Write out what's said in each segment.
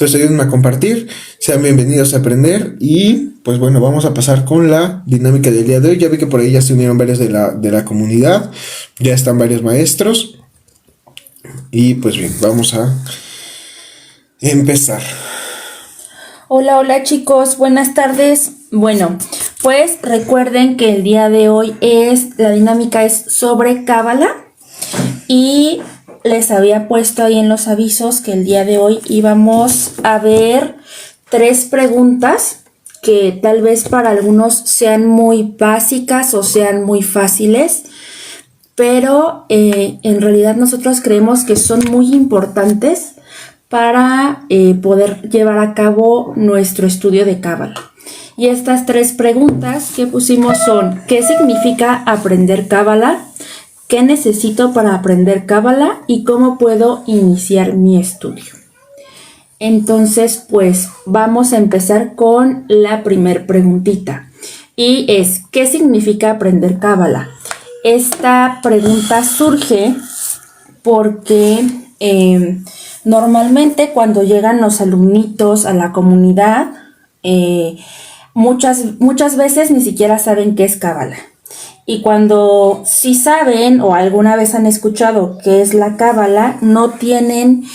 Entonces ayúdenme a compartir, sean bienvenidos a aprender y pues bueno, vamos a pasar con la dinámica del día de hoy. Ya vi que por ahí ya se unieron varios de la comunidad, ya están varios maestros y pues bien, vamos a empezar. Hola chicos, buenas tardes. Bueno, pues recuerden que el día de hoy la dinámica es sobre Cábala y les había puesto ahí en los avisos que el día de hoy íbamos a ver 3 preguntas que tal vez para algunos sean muy básicas o sean muy fáciles, pero en realidad nosotros creemos que son muy importantes para poder llevar a cabo nuestro estudio de Cábala. Y estas 3 preguntas que pusimos son: ¿qué significa aprender Cábala? ¿Qué necesito para aprender Cábala? ¿Y cómo puedo iniciar mi estudio? Entonces, pues vamos a empezar con la primer preguntita. Y es: ¿qué significa aprender Cábala? Esta pregunta surge porque normalmente cuando llegan los alumnitos a la comunidad, muchas veces ni siquiera saben qué es Cábala. Y cuando sí saben o alguna vez han escuchado qué es la Cábala, no tienen,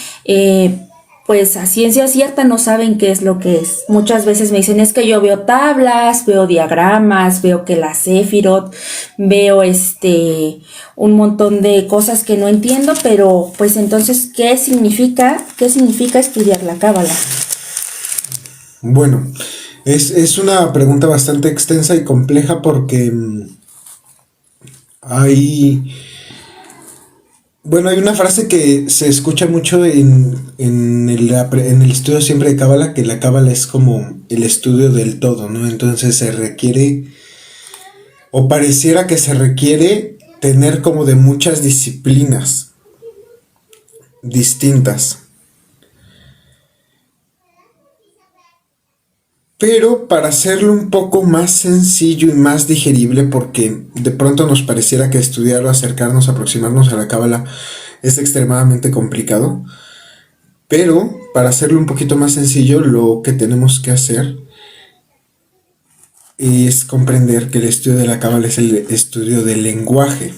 pues a ciencia cierta no saben qué es lo que es. Muchas veces me dicen: es que yo veo tablas, veo diagramas, veo que la Sefirot, veo un montón de cosas que no entiendo, pero pues entonces, ¿qué significa estudiar la Cábala? Bueno, es una pregunta bastante extensa y compleja porque hay una frase que se escucha mucho en el estudio siempre de Cábala, que la Cábala es como el estudio del todo, ¿no? Entonces se requiere, o pareciera que se requiere, tener como de muchas disciplinas distintas. Pero para hacerlo un poco más sencillo y más digerible, porque de pronto nos pareciera que estudiar o acercarnos, aproximarnos a la Cábala es extremadamente complicado, pero para hacerlo un poquito más sencillo, lo que tenemos que hacer es comprender que el estudio de la Cábala es el estudio del lenguaje,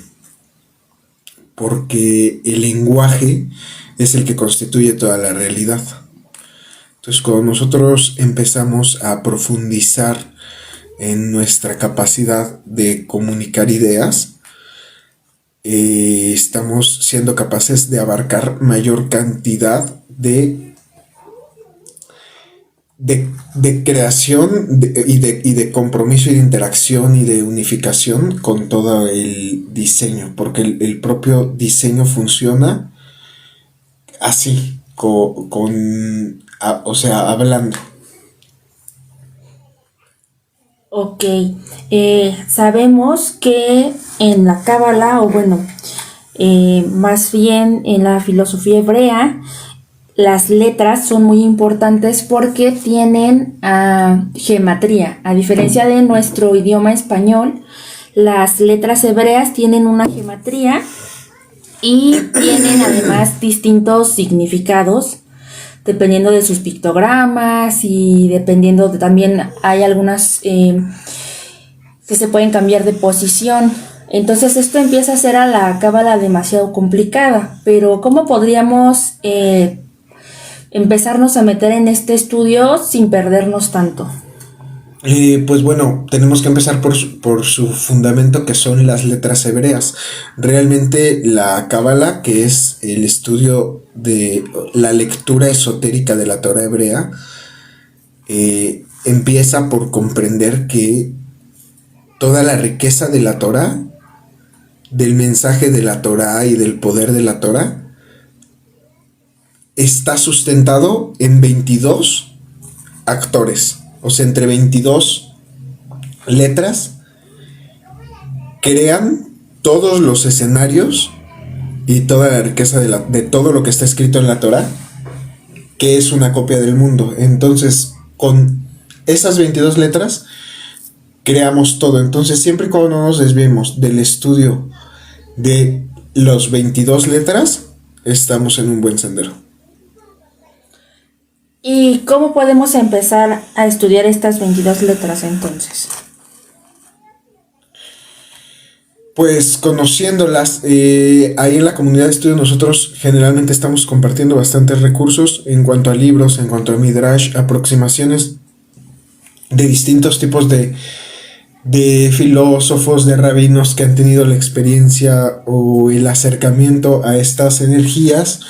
porque el lenguaje es el que constituye toda la realidad. Entonces, cuando nosotros empezamos a profundizar en nuestra capacidad de comunicar ideas, estamos siendo capaces de abarcar mayor cantidad de creación y de compromiso y de interacción y de unificación con todo el diseño, porque el propio diseño funciona así, hablando. Ok, sabemos que en la Cábala, o bueno, más bien en la filosofía hebrea, las letras son muy importantes porque tienen gematría. A diferencia de nuestro idioma español, las letras hebreas tienen una gematría y tienen además distintos significados dependiendo de sus pictogramas y dependiendo también hay algunas que se pueden cambiar de posición. Entonces esto empieza a hacer a la Cábala demasiado complicada, pero ¿cómo podríamos empezarnos a meter en este estudio sin perdernos tanto? Pues bueno, tenemos que empezar por su fundamento, que son las letras hebreas. Realmente la Cábala, que es el estudio de la lectura esotérica de la Torah hebrea, empieza por comprender que toda la riqueza de la Torah, del mensaje de la Torah y del poder de la Torah, está sustentado en 22 actores. O sea, entre 22 letras crean todos los escenarios y toda la riqueza de todo lo que está escrito en la Torah, que es una copia del mundo. Entonces, con esas 22 letras creamos todo. Entonces, siempre y cuando no nos desviemos del estudio de los 22 letras, estamos en un buen sendero. ¿Y cómo podemos empezar a estudiar estas 22 letras entonces? Pues conociéndolas, ahí en la comunidad de estudio nosotros generalmente estamos compartiendo bastantes recursos en cuanto a libros, en cuanto a Midrash, aproximaciones de distintos tipos de filósofos, de rabinos que han tenido la experiencia o el acercamiento a estas energías,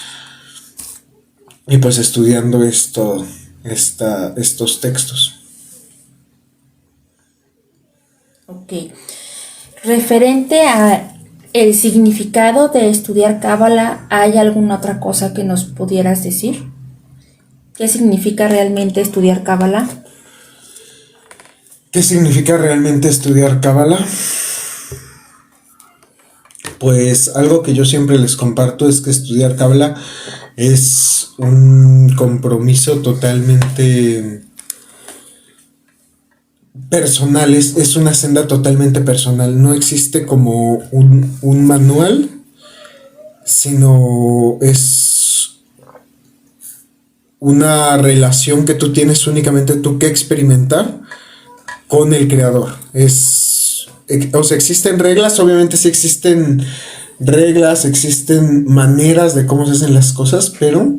y pues estudiando estos textos. Ok. Referente a el significado de estudiar Cábala, ¿hay alguna otra cosa que nos pudieras decir? ¿Qué significa realmente estudiar Cábala? ¿Qué significa realmente estudiar Cábala? Pues algo que yo siempre les comparto es que estudiar Cábala es un compromiso totalmente personal, es una senda totalmente personal. No existe como un manual, sino es una relación que tú tienes únicamente tú que experimentar con el creador. O sea, existen reglas, obviamente sí existen reglas, existen maneras de cómo se hacen las cosas, pero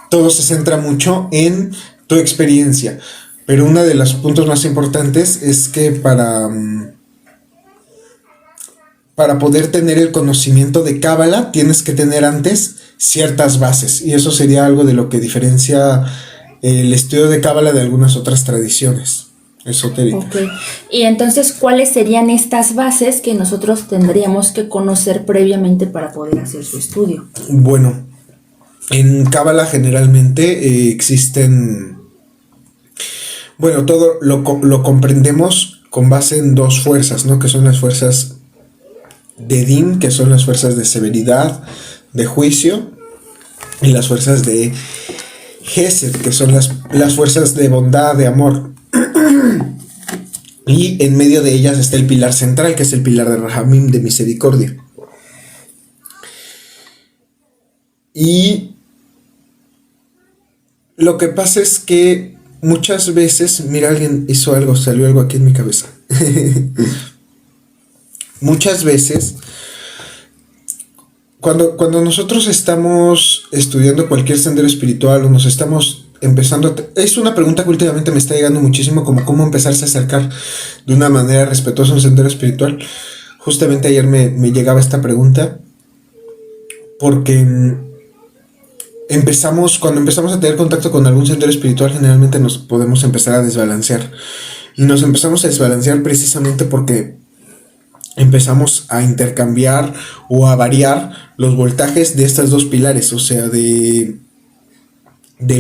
todo se centra mucho en tu experiencia. Pero uno de los puntos más importantes es que para poder tener el conocimiento de Cábala tienes que tener antes ciertas bases, y eso sería algo de lo que diferencia el estudio de Cábala de algunas otras tradiciones esotéricas. Ok. Y entonces, ¿cuáles serían estas bases que nosotros tendríamos que conocer previamente para poder hacer su estudio? Bueno, en Cábala generalmente existen... Bueno, todo lo comprendemos con base en dos fuerzas, ¿no? Que son las fuerzas de Din, que son las fuerzas de severidad, de juicio, y las fuerzas de Gesed, que son las fuerzas de bondad, de amor. Y en medio de ellas está el pilar central, que es el pilar de Rahamim, de misericordia. Y lo que pasa es que muchas veces, mira, alguien hizo algo, salió algo aquí en mi cabeza. Muchas veces, cuando nosotros estamos estudiando cualquier sendero espiritual o nos estamos empezando es una pregunta que últimamente me está llegando muchísimo, como cómo empezarse a acercar de una manera respetuosa a un sendero espiritual. Justamente ayer me llegaba esta pregunta porque cuando empezamos a tener contacto con algún sendero espiritual, generalmente nos podemos empezar a desbalancear. Y nos empezamos a desbalancear precisamente porque empezamos a intercambiar o a variar los voltajes de estas dos pilares, o sea, del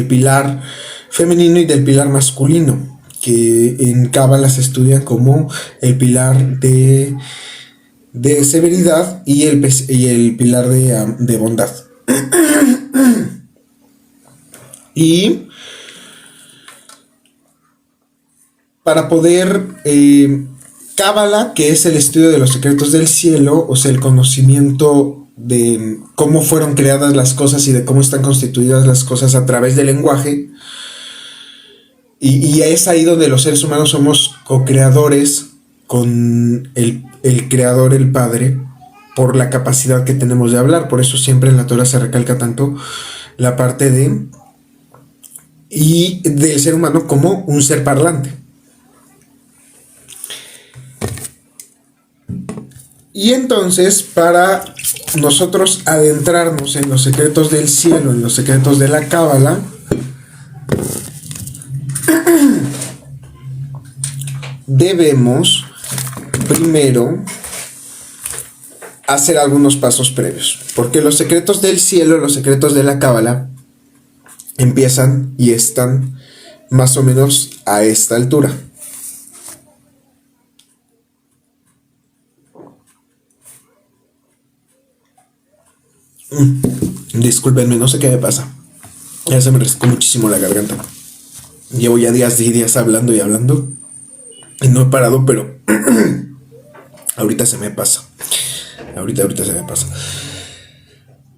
pilar femenino y del pilar masculino, que en Cábala se estudian como el pilar de severidad y el pilar de bondad. Y para poder Cábala, que es el estudio de los secretos del cielo, o sea, el conocimiento de cómo fueron creadas las cosas y de cómo están constituidas las cosas a través del lenguaje, y es ahí donde los seres humanos somos co-creadores con el creador, el Padre, por la capacidad que tenemos de hablar. Por eso siempre en la Torah se recalca tanto la parte del ser humano como un ser parlante. Y entonces, para nosotros adentrarnos en los secretos del cielo, en los secretos de la Cábala, debemos primero hacer algunos pasos previos, porque los secretos del cielo, los secretos de la Cábala, empiezan y están más o menos a esta altura. Discúlpenme, no sé qué me pasa. Ya se me resecó muchísimo la garganta. Llevo ya días y días hablando y hablando y no he parado, pero ahorita se me pasa. Ahorita se me pasa.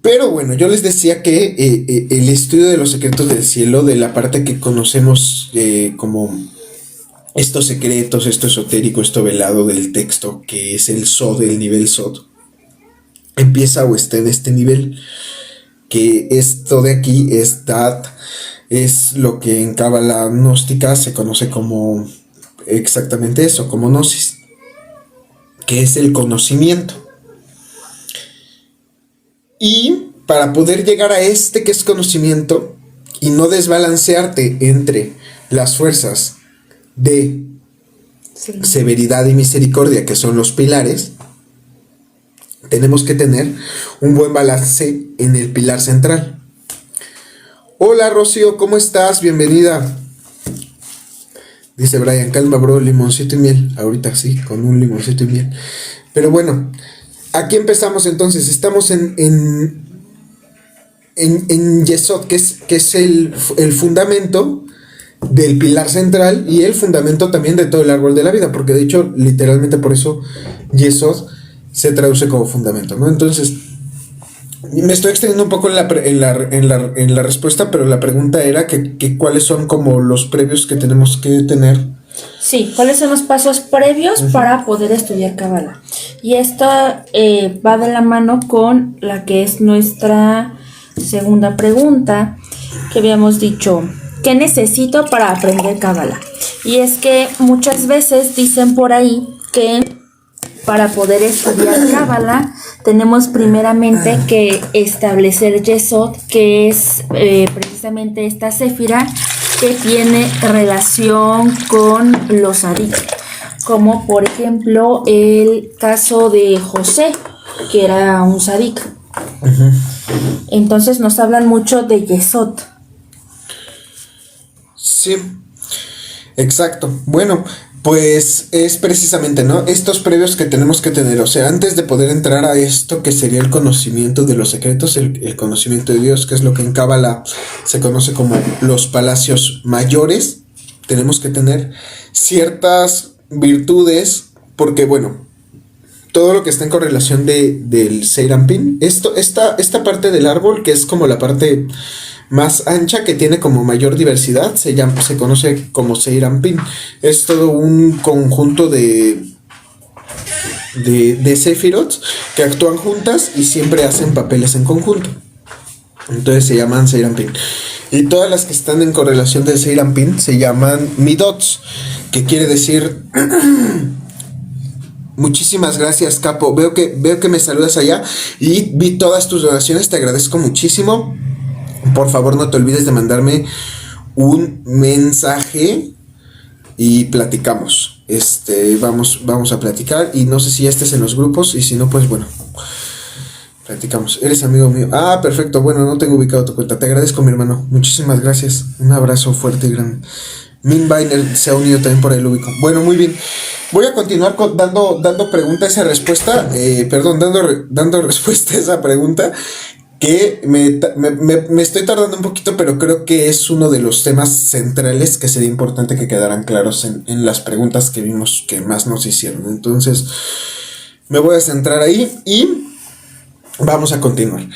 Pero bueno, yo les decía que el estudio de los secretos del cielo, de la parte que conocemos como estos secretos, esto esotérico, esto velado del texto, que es el Sod, el nivel Sod, empieza o está en este nivel, que esto de aquí es Dat, es lo que en Cábala gnóstica se conoce como exactamente eso, como gnosis, que es el conocimiento. Y para poder llegar a este que es conocimiento y no desbalancearte entre las fuerzas de severidad y misericordia, que son los pilares, tenemos que tener un buen balance en el pilar central. Hola Rocío, ¿cómo estás? Bienvenida. Dice Brian, calma bro, limoncito y miel. Ahorita sí, con un limoncito y miel. Pero bueno, aquí empezamos entonces. Estamos en Yesod, que es el fundamento del pilar central y el fundamento también de todo el árbol de la vida, porque de hecho, literalmente por eso Yesod se traduce como fundamento, ¿no? Entonces, me estoy extendiendo un poco en la respuesta, pero la pregunta era que cuáles son como los previos que tenemos que tener. Sí, ¿cuáles son los pasos previos para poder estudiar Cábala? Y esto va de la mano con la que es nuestra segunda pregunta, que habíamos dicho, ¿qué necesito para aprender Cábala? Y es que muchas veces dicen por ahí que para poder estudiar Cábala tenemos primeramente que establecer Yesod, que es precisamente esta séfira que tiene relación con los Sadik, como por ejemplo el caso de José, que era un Sadik. Entonces nos hablan mucho de Yesod. Sí, exacto. Bueno, pues es precisamente, ¿no? Estos previos que tenemos que tener, o sea, antes de poder entrar a esto que sería el conocimiento de los secretos, el conocimiento de Dios, que es lo que en Cábala se conoce como los palacios mayores, tenemos que tener ciertas virtudes, porque bueno, todo lo que está en correlación del Seyranpin, esta parte del árbol, que es como la parte más ancha, que tiene como mayor diversidad, se conoce como Seyranpin. Es todo un conjunto de Sefirot que actúan juntas y siempre hacen papeles en conjunto. Entonces se llaman Seyranpin. Y todas las que están en correlación del Seyranpin se llaman Midots, que quiere decir... Muchísimas gracias, Capo. Veo que me saludas allá y vi todas tus donaciones, te agradezco muchísimo. Por favor, no te olvides de mandarme un mensaje y platicamos. Vamos a platicar y no sé si ya estés en los grupos y si no, pues bueno, platicamos. Eres amigo mío. Ah, perfecto. Bueno, no tengo ubicado tu cuenta. Te agradezco, mi hermano. Muchísimas gracias. Un abrazo fuerte y grande. Min Biner se ha unido también por ahí, lo ubico. Bueno, muy bien. Voy a continuar dando pregunta a esa respuesta. Dando respuesta a esa pregunta. Que me estoy tardando un poquito, pero creo que es uno de los temas centrales que sería importante que quedaran claros en las preguntas que vimos que más nos hicieron. Entonces, me voy a centrar ahí y vamos a continuar.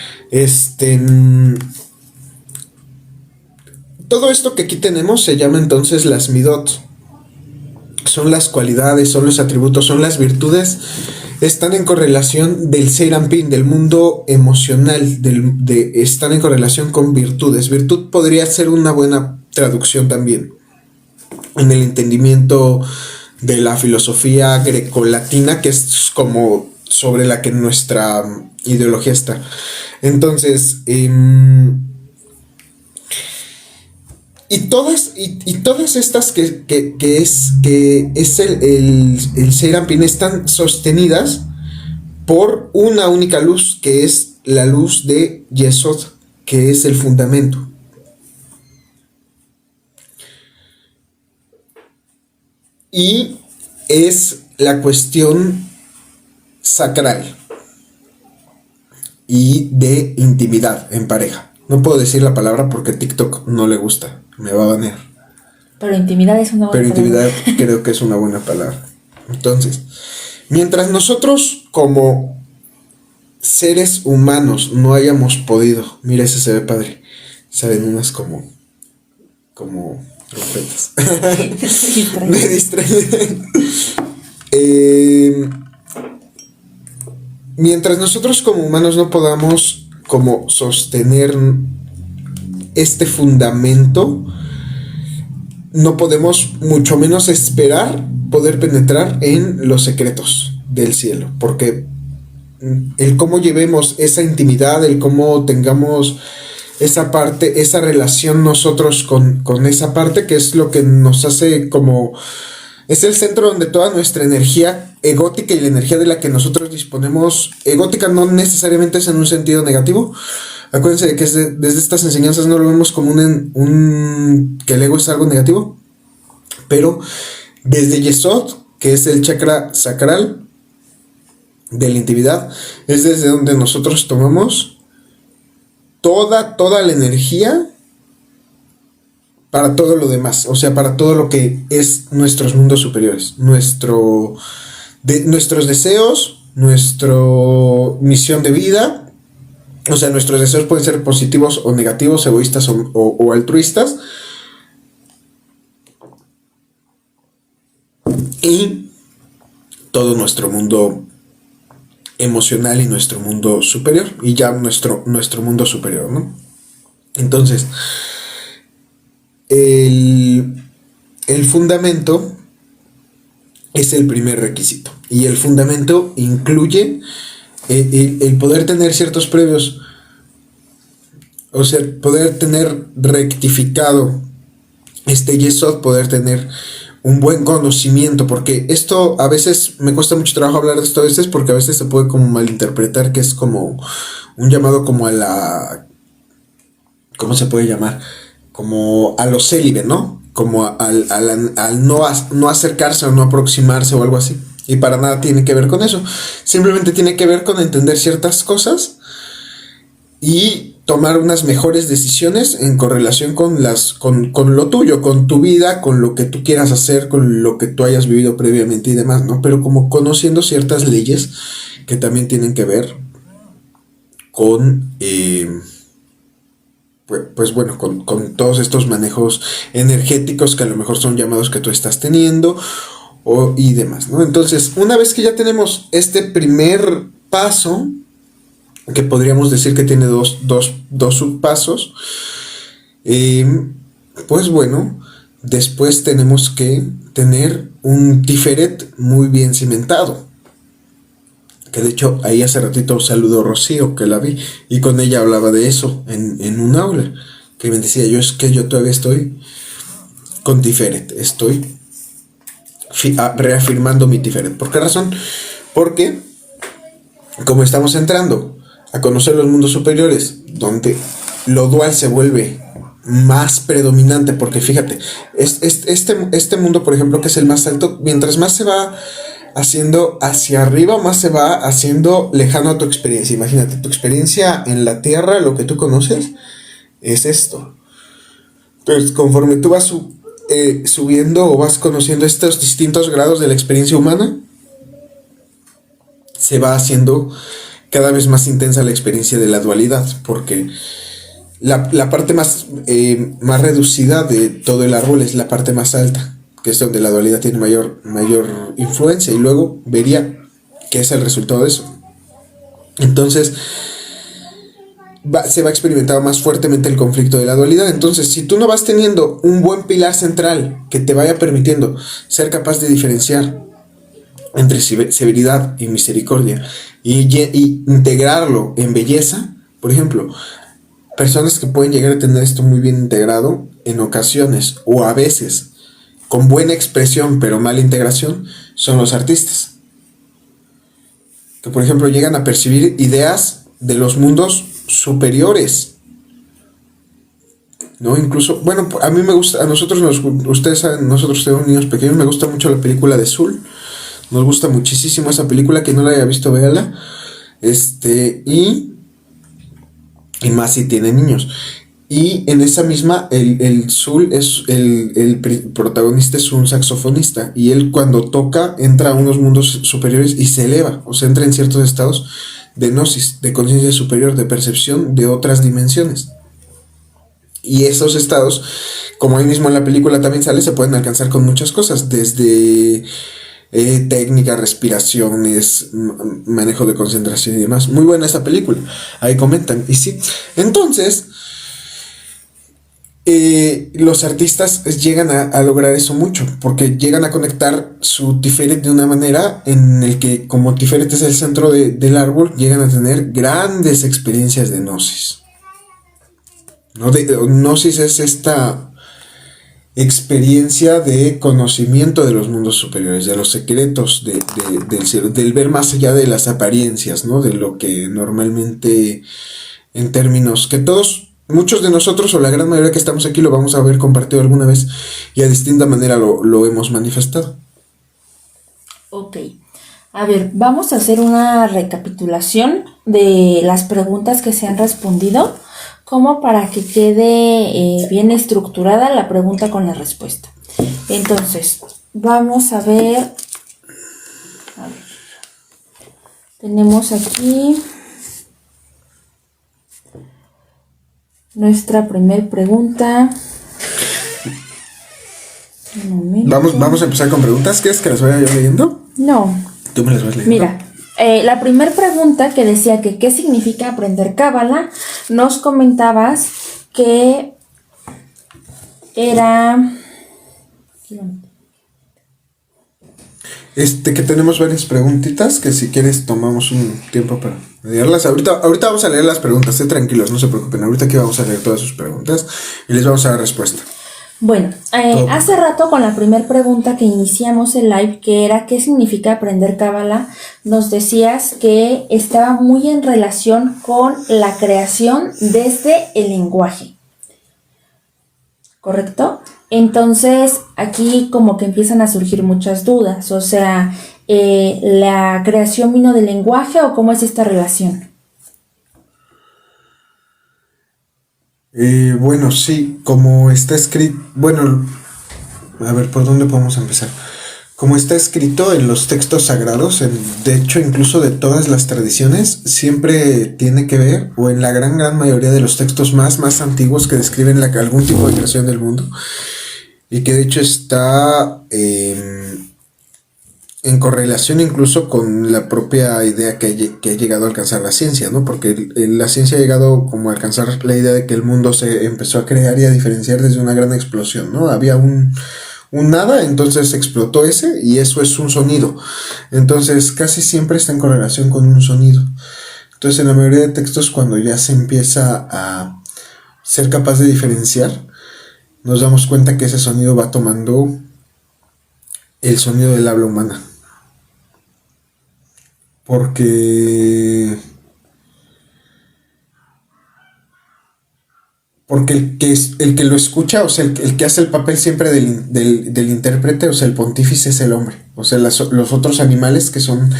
Todo esto que aquí tenemos se llama entonces las midot. Son las cualidades, son los atributos, son las virtudes. Están en correlación del Seyranpin, del mundo emocional, están en correlación con virtudes. Virtud podría ser una buena traducción también en el entendimiento de la filosofía grecolatina, que es como sobre la que nuestra ideología está. Entonces, y todas estas que es el Seyranpin están sostenidas por una única luz, que es la luz de Yesod, que es el fundamento. Y es la cuestión sacral y de intimidad en pareja. No puedo decir la palabra porque TikTok no le gusta, me va a banear. Pero intimidad es una buena palabra. Pero intimidad creo que es una buena palabra. Entonces, mientras nosotros como seres humanos no hayamos podido. Mira, ese se ve padre. Salen unas como trompetas. Me distraen. Mientras nosotros como humanos no podamos como sostener este fundamento, no podemos mucho menos esperar poder penetrar en los secretos del cielo, porque el cómo llevemos esa intimidad, el cómo tengamos esa parte, esa relación nosotros con esa parte, que es lo que nos hace como... Es el centro donde toda nuestra energía egótica y la energía de la que nosotros disponemos, egótica no necesariamente es en un sentido negativo. Acuérdense de que desde estas enseñanzas no lo vemos como que el ego es algo negativo, pero desde Yesod, que es el chakra sacral de la intimidad, es desde donde nosotros tomamos toda la energía para todo lo demás, o sea, para todo lo que es nuestros mundos superiores, nuestros deseos, nuestra misión de vida. O sea, nuestros deseos pueden ser positivos o negativos, egoístas o altruistas. Y todo nuestro mundo emocional y nuestro mundo superior. Y ya nuestro mundo superior, ¿no? Entonces, el fundamento es el primer requisito. Y el fundamento incluye el poder tener ciertos previos, o sea, poder tener rectificado este Yesod, poder tener un buen conocimiento, porque esto a veces me cuesta mucho trabajo hablar de esto a veces, porque a veces se puede como malinterpretar que es como un llamado como a la, ¿cómo se puede llamar? Como a lo célibe, ¿no? Como al no acercarse o no aproximarse o algo así. Y para nada tiene que ver con eso. Simplemente tiene que ver con entender ciertas cosas y tomar unas mejores decisiones en correlación con lo tuyo, con tu vida, con lo que tú quieras hacer, con lo que tú hayas vivido previamente y demás, ¿no? Pero como conociendo ciertas leyes que también tienen que ver con pues bueno, con todos estos manejos energéticos que a lo mejor son llamados que tú estás teniendo y demás, ¿no? Entonces, una vez que ya tenemos este primer paso, que podríamos decir que tiene dos subpasos, pues bueno, después tenemos que tener un Tiferet muy bien cimentado. Que de hecho ahí hace ratito saludó Rocío, que la vi, y con ella hablaba de eso en un aula, que me decía, yo todavía estoy con Tiferet, estoy reafirmando mi Tiferet. ¿Por qué razón? Porque como estamos entrando a conocer los mundos superiores, donde lo dual se vuelve más predominante, porque fíjate, este mundo, por ejemplo, que es el más alto, mientras más se va haciendo hacia arriba, más se va haciendo lejano a tu experiencia. Imagínate, tu experiencia en la Tierra, lo que tú conoces, es esto. Entonces, conforme tú vas subiendo o vas conociendo estos distintos grados de la experiencia humana, se va haciendo cada vez más intensa la experiencia de la dualidad, porque la parte más reducida de todo el árbol es la parte más alta, que es donde la dualidad tiene mayor influencia, y luego vería qué es el resultado de eso. Entonces se va a experimentar más fuertemente el conflicto de la dualidad. Entonces, si tú no vas teniendo un buen pilar central que te vaya permitiendo ser capaz de diferenciar entre severidad y misericordia y integrarlo en belleza, por ejemplo, personas que pueden llegar a tener esto muy bien integrado en ocasiones o a veces con buena expresión pero mala integración, son los artistas, que por ejemplo llegan a percibir ideas de los mundos superiores, ¿no? Incluso, bueno, a mí me gusta, ustedes saben, nosotros tenemos niños pequeños, me gusta mucho la película de Soul, nos gusta muchísimo esa película, que no la haya visto, véala, y más si tiene niños. Y en esa misma, el Soul es el protagonista, es un saxofonista, y él cuando toca entra a unos mundos superiores y se eleva, o sea, entra en ciertos estados de gnosis, de conciencia superior, de percepción de otras dimensiones. Y esos estados, como ahí mismo en la película también sale, se pueden alcanzar con muchas cosas, desde técnica, respiraciones, manejo de concentración y demás. Muy buena esa película, ahí comentan. Y sí, entonces los artistas llegan a lograr eso mucho, porque llegan a conectar su Tiferet de una manera en el que, como Tiferet es el centro del árbol, llegan a tener grandes experiencias de gnosis. Gnosis es esta experiencia de conocimiento de los mundos superiores, de los secretos del cielo, del ver más allá de las apariencias, ¿no? De lo que normalmente, en términos que muchos de nosotros, o la gran mayoría que estamos aquí, lo vamos a haber compartido alguna vez y a distinta manera lo hemos manifestado. Ok. A ver, vamos a hacer una recapitulación de las preguntas que se han respondido, como para que quede bien estructurada la pregunta con la respuesta. Entonces, vamos a ver. Tenemos aquí nuestra primer pregunta. Vamos a empezar con preguntas. ¿Quieres que las vaya yo leyendo? No. Tú me las vas leyendo. Mira, la primera pregunta que decía que qué significa aprender Cábala, nos comentabas que era... Que tenemos varias preguntitas que si quieres tomamos un tiempo para leerlas. Ahorita vamos a leer las preguntas, tranquilos, no se preocupen. Ahorita aquí vamos a leer todas sus preguntas y les vamos a dar respuesta. Bueno, hace rato con la primera pregunta que iniciamos el live, que era ¿qué significa aprender Cábala?, nos decías que estaba muy en relación con la creación desde el lenguaje, ¿correcto? Entonces, aquí como que empiezan a surgir muchas dudas, o sea, ¿la creación vino del lenguaje o cómo es esta relación? Bueno, sí, como está escrito, bueno, a ver, ¿por dónde podemos empezar? Como está escrito en los textos sagrados, de hecho, incluso de todas las tradiciones, siempre tiene que ver, o en la gran mayoría de los textos más antiguos que describen algún tipo de creación del mundo, y que de hecho está en correlación incluso con la propia idea que ha llegado a alcanzar la ciencia, ¿no? Porque la ciencia ha llegado como a alcanzar la idea de que el mundo se empezó a crear y a diferenciar desde una gran explosión, ¿no? Había un nada, entonces explotó y eso es un sonido. Entonces casi siempre está en correlación con un sonido. Entonces en la mayoría de textos, cuando ya se empieza a ser capaz de diferenciar, nos damos cuenta que ese sonido va tomando el sonido del habla humana. Porque el que lo escucha, o sea, el que hace el papel siempre del intérprete, o sea, el pontífice es el hombre. O sea, los otros animales que son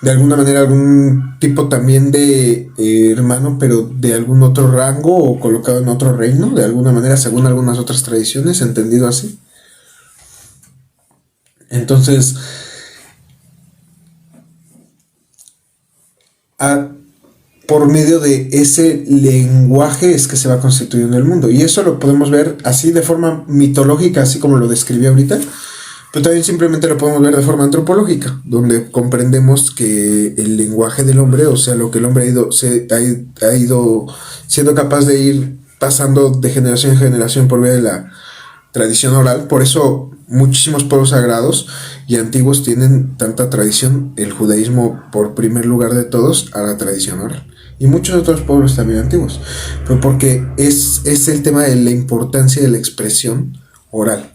de alguna manera algún tipo también de hermano, pero de algún otro rango o colocado en otro reino, de alguna manera, según algunas otras tradiciones, entendido así. Entonces, por medio de ese lenguaje es que se va constituyendo el mundo. Y eso lo podemos ver así de forma mitológica, así como lo describí ahorita, pero también simplemente lo podemos ver de forma antropológica, donde comprendemos que el lenguaje del hombre, o sea, lo que el hombre ha ido siendo capaz de ir pasando de generación en generación por medio de la tradición oral. Por eso muchísimos pueblos sagrados y antiguos tienen tanta tradición, el judaísmo por primer lugar de todos, a la tradición oral. Y muchos otros pueblos también antiguos, pero porque es el tema de la importancia de la expresión oral.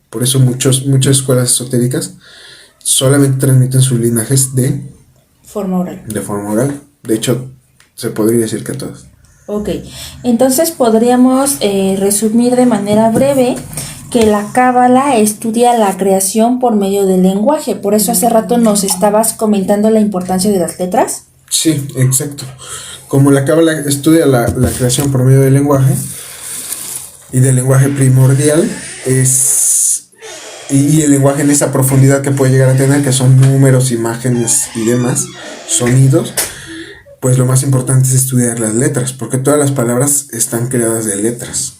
Por eso muchas escuelas esotéricas solamente transmiten sus linajes de forma oral. De forma oral. De hecho, se podría decir que todos. Ok, entonces podríamos resumir de manera breve que la Cábala estudia la creación por medio del lenguaje. Por eso hace rato nos estabas comentando la importancia de las letras. Sí, exacto. Como la Cábala estudia la creación por medio del lenguaje y del lenguaje primordial, y el lenguaje en esa profundidad que puede llegar a tener, que son números, imágenes y demás, sonidos, pues lo más importante es estudiar las letras, porque todas las palabras están creadas de letras.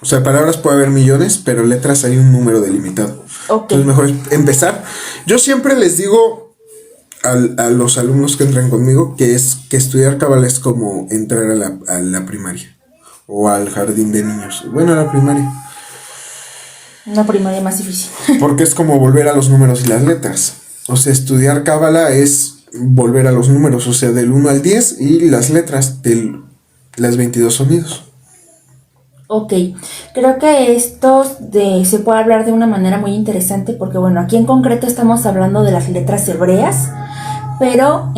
O sea, palabras puede haber millones, pero letras hay un número delimitado. Ok. Entonces mejor es empezar. Yo siempre les digo a los alumnos que entran conmigo que estudiar cábala es como entrar a la primaria o al jardín de niños. Bueno, a la primaria. Una primaria más difícil. Porque es como volver a los números y las letras. O sea, estudiar cábala es volver a los números, o sea, del 1 al 10 y las letras de las 22 sonidos. Ok, creo que se puede hablar de una manera muy interesante porque, bueno, aquí en concreto estamos hablando de las letras hebreas, pero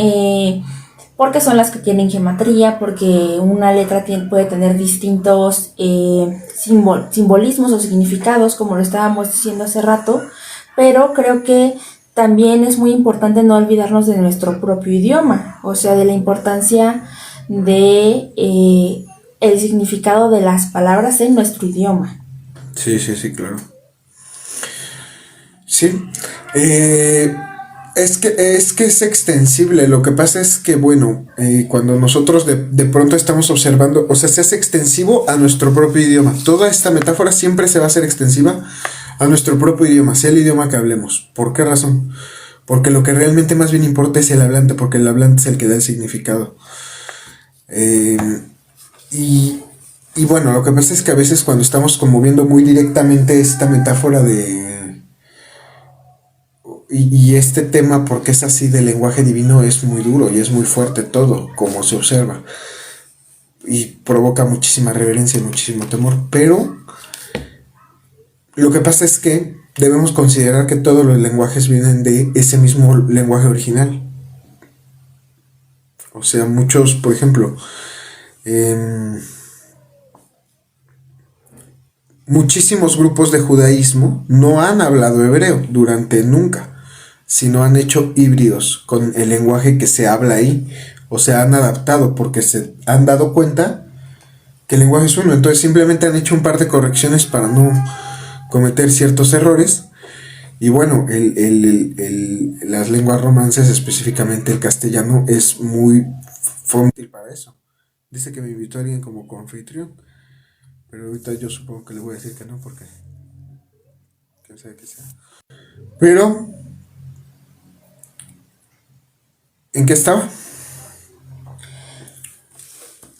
porque son las que tienen gematría, porque una letra puede tener distintos simbolismos o significados, como lo estábamos diciendo hace rato, pero creo que también es muy importante no olvidarnos de nuestro propio idioma, o sea, de la importancia de el significado de las palabras en nuestro idioma. Sí, claro. Sí. Es que es extensible. Lo que pasa es que, bueno, cuando nosotros de pronto estamos observando, o sea, se hace extensivo a nuestro propio idioma. Toda esta metáfora siempre se va a hacer extensiva a nuestro propio idioma, sea el idioma que hablemos. ¿Por qué razón? Porque lo que realmente más bien importa es el hablante, porque el hablante es el que da el significado. Y bueno, lo que pasa es que a veces cuando estamos como viendo muy directamente esta metáfora y este tema, porque es así del lenguaje divino, es muy duro y es muy fuerte todo, como se observa. Y provoca muchísima reverencia y muchísimo temor. Pero lo que pasa es que debemos considerar que todos los lenguajes vienen de ese mismo lenguaje original. O sea, muchos, por ejemplo, muchísimos grupos de judaísmo no han hablado hebreo durante nunca, sino han hecho híbridos con el lenguaje que se habla ahí, o sea, han adaptado porque se han dado cuenta que el lenguaje es uno, entonces simplemente han hecho un par de correcciones para no cometer ciertos errores. Y bueno, las lenguas romances, específicamente el castellano, es muy fácil para eso. Dice que me invitó a alguien como coanfitrión, pero ahorita yo supongo que le voy a decir que no, porque quién sabe qué sea. Pero, ¿en qué estaba?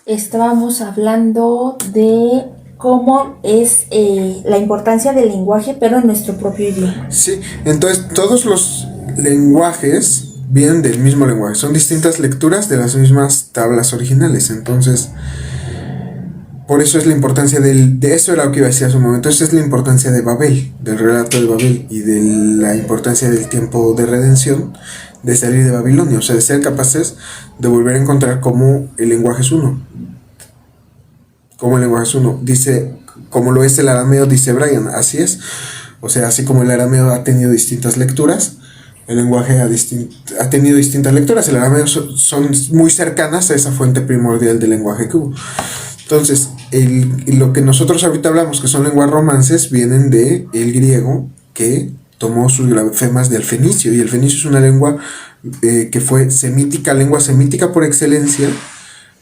Estábamos hablando de cómo es la importancia del lenguaje, pero en nuestro propio idioma. Sí, entonces todos los lenguajes vienen del mismo lenguaje, son distintas lecturas de las mismas tablas originales, entonces por eso es la importancia de eso era lo que iba a decir hace un momento, esa es la importancia de Babel, del relato de Babel y de la importancia del tiempo de redención, de salir de Babilonia, o sea, de ser capaces de volver a encontrar cómo el lenguaje es uno. Como el lenguaje es uno, dice, como lo es el arameo, dice Brian, así es. O sea, así como el arameo ha tenido distintas lecturas, el lenguaje ha tenido distintas lecturas. El arameo son muy cercanas a esa fuente primordial del lenguaje que hubo. Entonces, lo que nosotros ahorita hablamos, que son lenguas romances, vienen del griego, que tomó sus grafemas del fenicio. Y el fenicio es una lengua que fue semítica, lengua semítica por excelencia,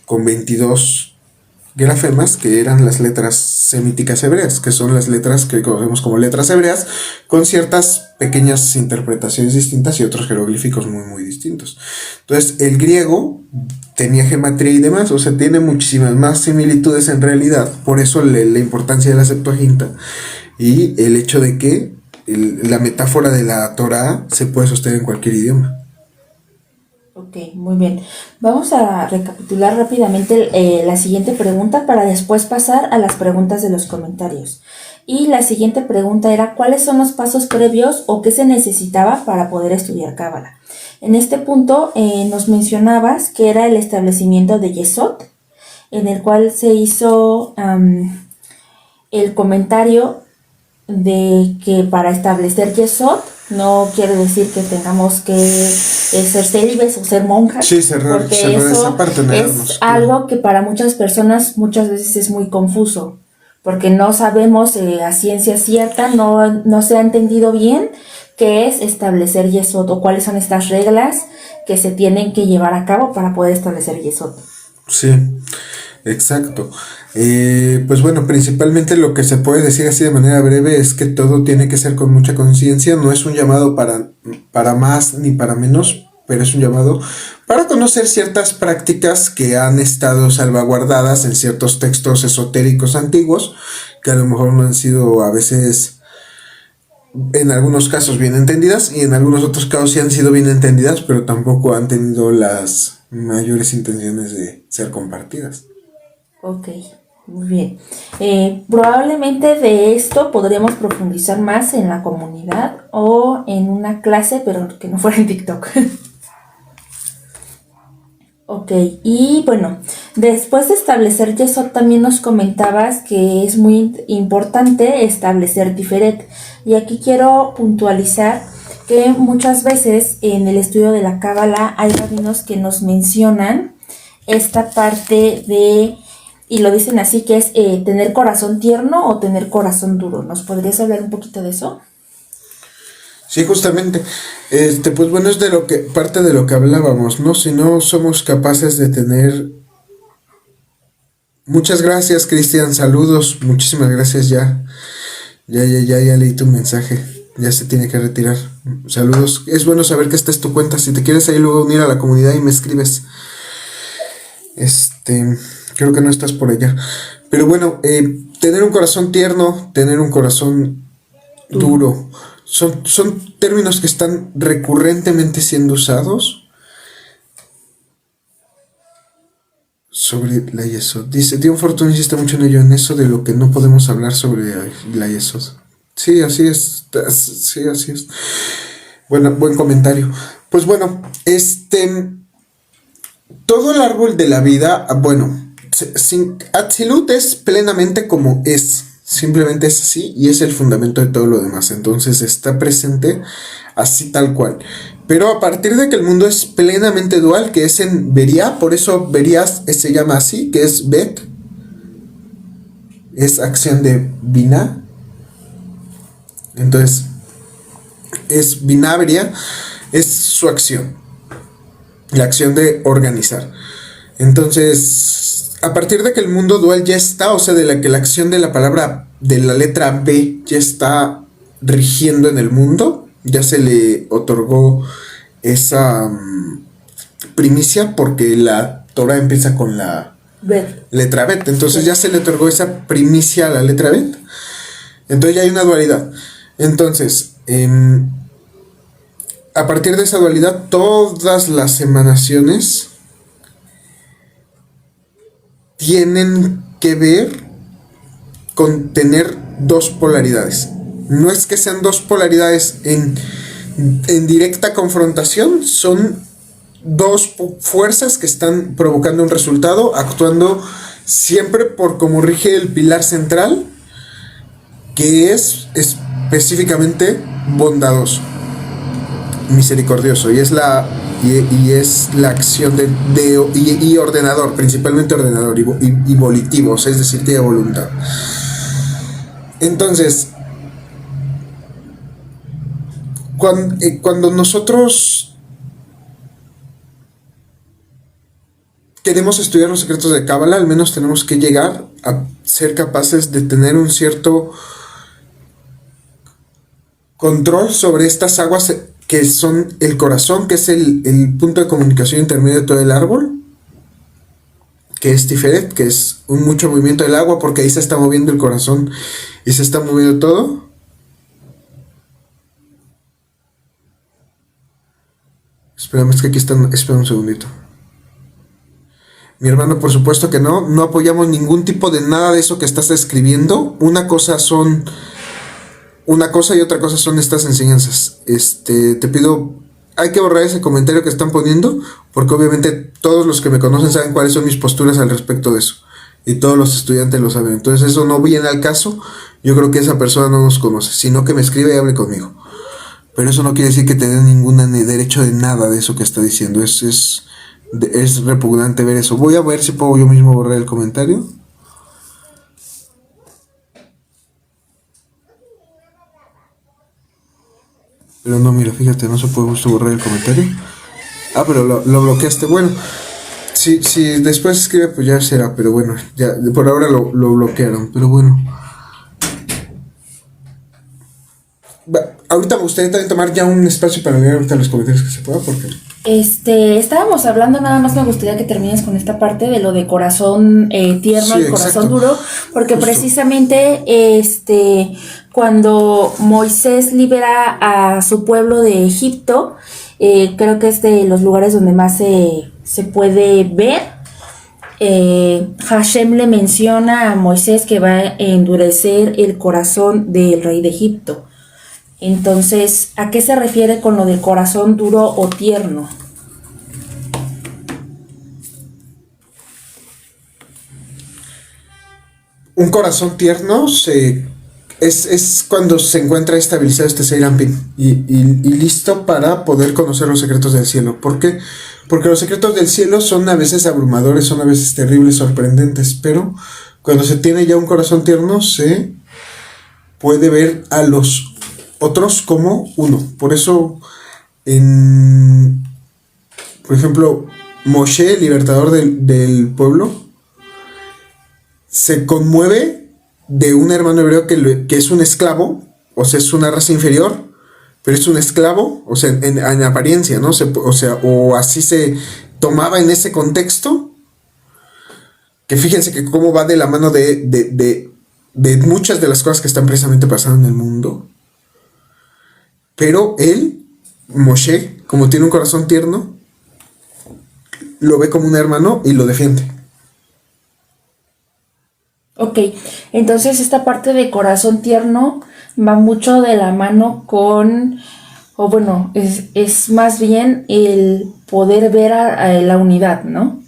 con 22 grafemas, que eran las letras semíticas hebreas, que son las letras que conocemos como letras hebreas, con ciertas pequeñas interpretaciones distintas y otros jeroglíficos muy muy distintos. Entonces el griego tenía gematría y demás, o sea, tiene muchísimas más similitudes en realidad, por eso la importancia de la Septuaginta y el hecho de que la metáfora de la Torá se puede sostener en cualquier idioma. Ok, muy bien. Vamos a recapitular rápidamente la siguiente pregunta para después pasar a las preguntas de los comentarios. Y la siguiente pregunta era, ¿cuáles son los pasos previos o qué se necesitaba para poder estudiar cábala? En este punto nos mencionabas que era el establecimiento de Yesod, en el cual se hizo el comentario de que para establecer Yesod no quiere decir que tengamos que ser célibes o ser monjas, sí, porque eso es algo que para muchas personas muchas veces es muy confuso, porque no sabemos a ciencia cierta, no se ha entendido bien qué es establecer Yesod o cuáles son estas reglas que se tienen que llevar a cabo para poder establecer Yesod. Sí, exacto. Pues bueno, principalmente lo que se puede decir así de manera breve es que todo tiene que ser con mucha conciencia. No es un llamado para más ni para menos, pero es un llamado para conocer ciertas prácticas que han estado salvaguardadas en ciertos textos esotéricos antiguos, que a lo mejor no han sido a veces, en algunos casos, bien entendidas, y en algunos otros casos sí han sido bien entendidas, pero tampoco han tenido las mayores intenciones de ser compartidas. Ok, muy bien. Probablemente de esto podremos profundizar más en la comunidad o en una clase, pero que no fuera en TikTok. Ok, y bueno, después de establecer Yesod también nos comentabas que es muy importante establecer Tiferet. Y aquí quiero puntualizar que muchas veces en el estudio de la Cábala hay rabinos que nos mencionan esta parte de, y lo dicen así, que es tener corazón tierno o tener corazón duro. ¿Nos podrías hablar un poquito de eso? Sí, justamente. Pues bueno, es parte de lo que hablábamos, ¿no? Si no somos capaces de tener. Muchas gracias, Cristian, saludos, muchísimas gracias ya. Ya leí tu mensaje. Ya se tiene que retirar. Saludos. Es bueno saber que esta es tu cuenta. Si te quieres ahí luego unir a la comunidad y me escribes. Creo que no estás por allá. Pero bueno, tener un corazón tierno, tener un corazón duro. Son términos que están recurrentemente siendo usados sobre la Yesod. Dice, Dion Fortune insiste mucho en ello, en eso de lo que no podemos hablar sobre la Yesod. Sí, así es. Sí, así es. Bueno, buen comentario. Pues bueno, todo el árbol de la vida, bueno, Atzilut es plenamente como es. Simplemente es así y es el fundamento de todo lo demás. Entonces está presente así tal cual. Pero a partir de que el mundo es plenamente dual, que es en Beria, por eso Beria se llama así, que es Bet, es acción de Binah. Entonces es Binah Beria, es su acción, la acción de organizar. Entonces, a partir de que el mundo dual ya está, o sea, que la acción de la palabra, de la letra B ya está rigiendo en el mundo, ya se le otorgó esa primicia porque la Torah empieza con la letra Bet. Entonces ya se le otorgó esa primicia a la letra Bet. Entonces ya hay una dualidad. Entonces, a partir de esa dualidad, todas las emanaciones tienen que ver con tener dos polaridades. No es que sean dos polaridades en directa confrontación, son dos fuerzas que están provocando un resultado, actuando siempre por como rige el pilar central, que es específicamente bondadoso, misericordioso, y es la acción y ordenador, principalmente ordenador y volitivo, o sea, es decir, tiene voluntad. Entonces, cuando nosotros queremos estudiar los secretos de Cábala, al menos tenemos que llegar a ser capaces de tener un cierto control sobre estas aguas que son el corazón, que es el punto de comunicación intermedio de todo el árbol, que es Tiferet, que es mucho movimiento del agua, porque ahí se está moviendo el corazón y se está moviendo todo. Espérame, es que aquí están. Espera un segundito. Mi hermano, por supuesto que no apoyamos ningún tipo de nada de eso que estás escribiendo. Una cosa y otra cosa son estas enseñanzas. Te pido, hay que borrar ese comentario que están poniendo, porque obviamente todos los que me conocen saben cuáles son mis posturas al respecto de eso, y todos los estudiantes lo saben. Entonces eso no viene al caso. Yo creo que esa persona no nos conoce, sino que me escribe y hable conmigo. Pero eso no quiere decir que te den ningún derecho de nada de eso que está diciendo. Es repugnante ver eso. Voy a ver si puedo yo mismo borrar el comentario. Pero no, mira, fíjate, no se puede justo borrar el comentario. Ah, pero lo bloqueaste. Bueno, si después escribe, pues ya será. Pero bueno, ya por ahora lo bloquearon. Pero bueno. Ahorita me gustaría también tomar ya un espacio para leer ahorita los comentarios que se pueda, porque... Estábamos hablando, nada más me gustaría que termines con esta parte de lo de corazón tierno Sí, y corazón exacto. duro, porque Justo. precisamente cuando Moisés libera a su pueblo de Egipto, creo que es de los lugares donde más se puede ver. Hashem le menciona a Moisés que va a endurecer el corazón del rey de Egipto. Entonces, ¿a qué se refiere con lo del corazón duro o tierno? Un corazón tierno es cuando se encuentra estabilizado este Serampín y listo para poder conocer los secretos del cielo. ¿Por qué? Porque los secretos del cielo son a veces abrumadores, son a veces terribles, sorprendentes, pero cuando se tiene ya un corazón tierno se puede ver a los otros como uno. Por eso, por ejemplo, Moshe, el libertador del pueblo, se conmueve de un hermano hebreo que es un esclavo, o sea, es una raza inferior, pero es un esclavo, o sea, en apariencia, ¿no? O así se tomaba en ese contexto, que fíjense que cómo va de la mano de muchas de las cosas que están precisamente pasando en el mundo. Pero él, Moshe, como tiene un corazón tierno, lo ve como un hermano y lo defiende. Ok, entonces esta parte de corazón tierno va mucho de la mano con, o bueno, es más bien el poder ver a la unidad, ¿no?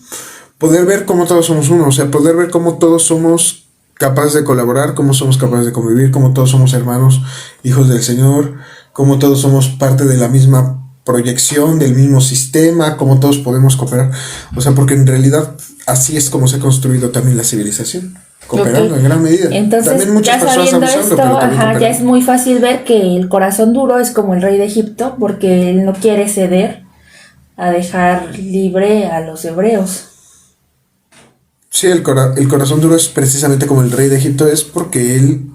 Poder ver cómo todos somos uno, o sea, poder ver cómo todos somos capaces de colaborar, cómo somos capaces de convivir, cómo todos somos hermanos, hijos del Señor, cómo todos somos parte de la misma proyección, del mismo sistema, cómo todos podemos cooperar. O sea, porque en realidad así es como se ha construido también la civilización. Cooperando en gran medida. Entonces, también muchas ya personas sabiendo abusando, esto, pero también ya es muy fácil ver que el corazón duro es como el rey de Egipto, porque él no quiere ceder a dejar libre a los hebreos. Sí, el corazón duro es precisamente como el rey de Egipto, es porque él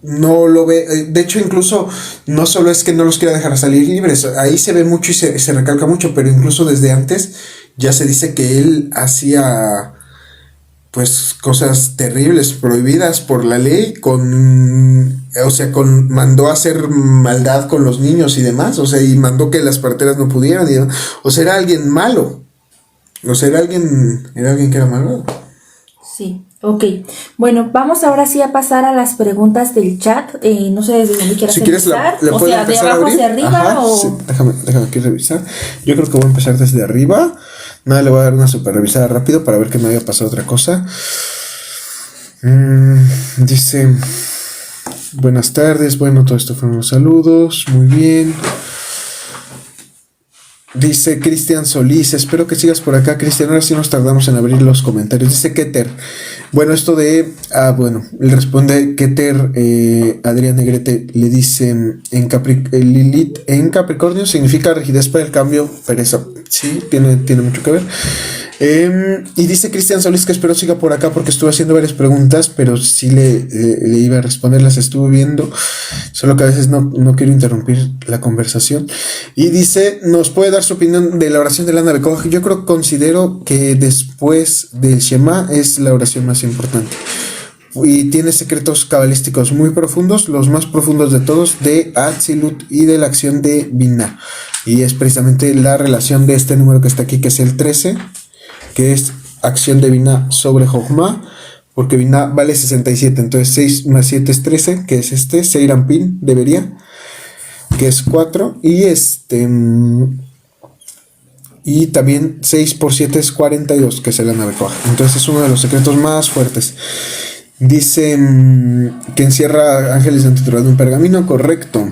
no lo ve. De hecho, incluso no solo es que no los quiera dejar salir libres, ahí se ve mucho y se recalca mucho, pero incluso desde antes ya se dice que él hacía pues cosas terribles, prohibidas por la ley, mandó a hacer maldad con los niños y demás, o sea, y mandó que las parteras no pudieran, o sea, era alguien malo, o sea, era alguien que era malvado. Sí, ok. Bueno, vamos ahora sí a pasar a las preguntas del chat. No sé desde dónde quieras empezar. O sea, de abajo hacia arriba. Ajá, o... sí, déjame aquí revisar. Yo creo que voy a empezar desde arriba. Nada, le voy a dar una super revisada rápido para ver que no haya pasado otra cosa. Dice: buenas tardes. Bueno, todo esto fueron los saludos. Muy bien. Dice Cristian Solís: espero que sigas por acá, Cristian. Ahora sí nos tardamos en abrir los comentarios. Dice Keter: bueno, esto de... le responde Keter, Adrián Negrete, le dice Lilith en Capricornio significa rigidez para el cambio, pereza. Sí, tiene mucho que ver. Y dice Cristian Solís que espero siga por acá porque estuve haciendo varias preguntas, pero sí le iba a responder, las estuve viendo, solo que a veces no quiero interrumpir la conversación. Y dice: ¿nos puede dar su opinión de la oración de Lana Bekoj? Yo considero que después del Shema es la oración más importante. Y tiene secretos cabalísticos muy profundos, los más profundos de todos, de Atzilut y de la acción de Binah. Y es precisamente la relación de este número que está aquí, que es el 13, que es acción de Binah sobre Jochma, porque Binah vale 67, entonces 6 más 7 es 13, que es Seirampin, debería, que es 4, y también 6 por 7 es 42, que es el Anabecoa. Entonces es uno de los secretos más fuertes. Dice que encierra ángeles dentro de un pergamino, correcto.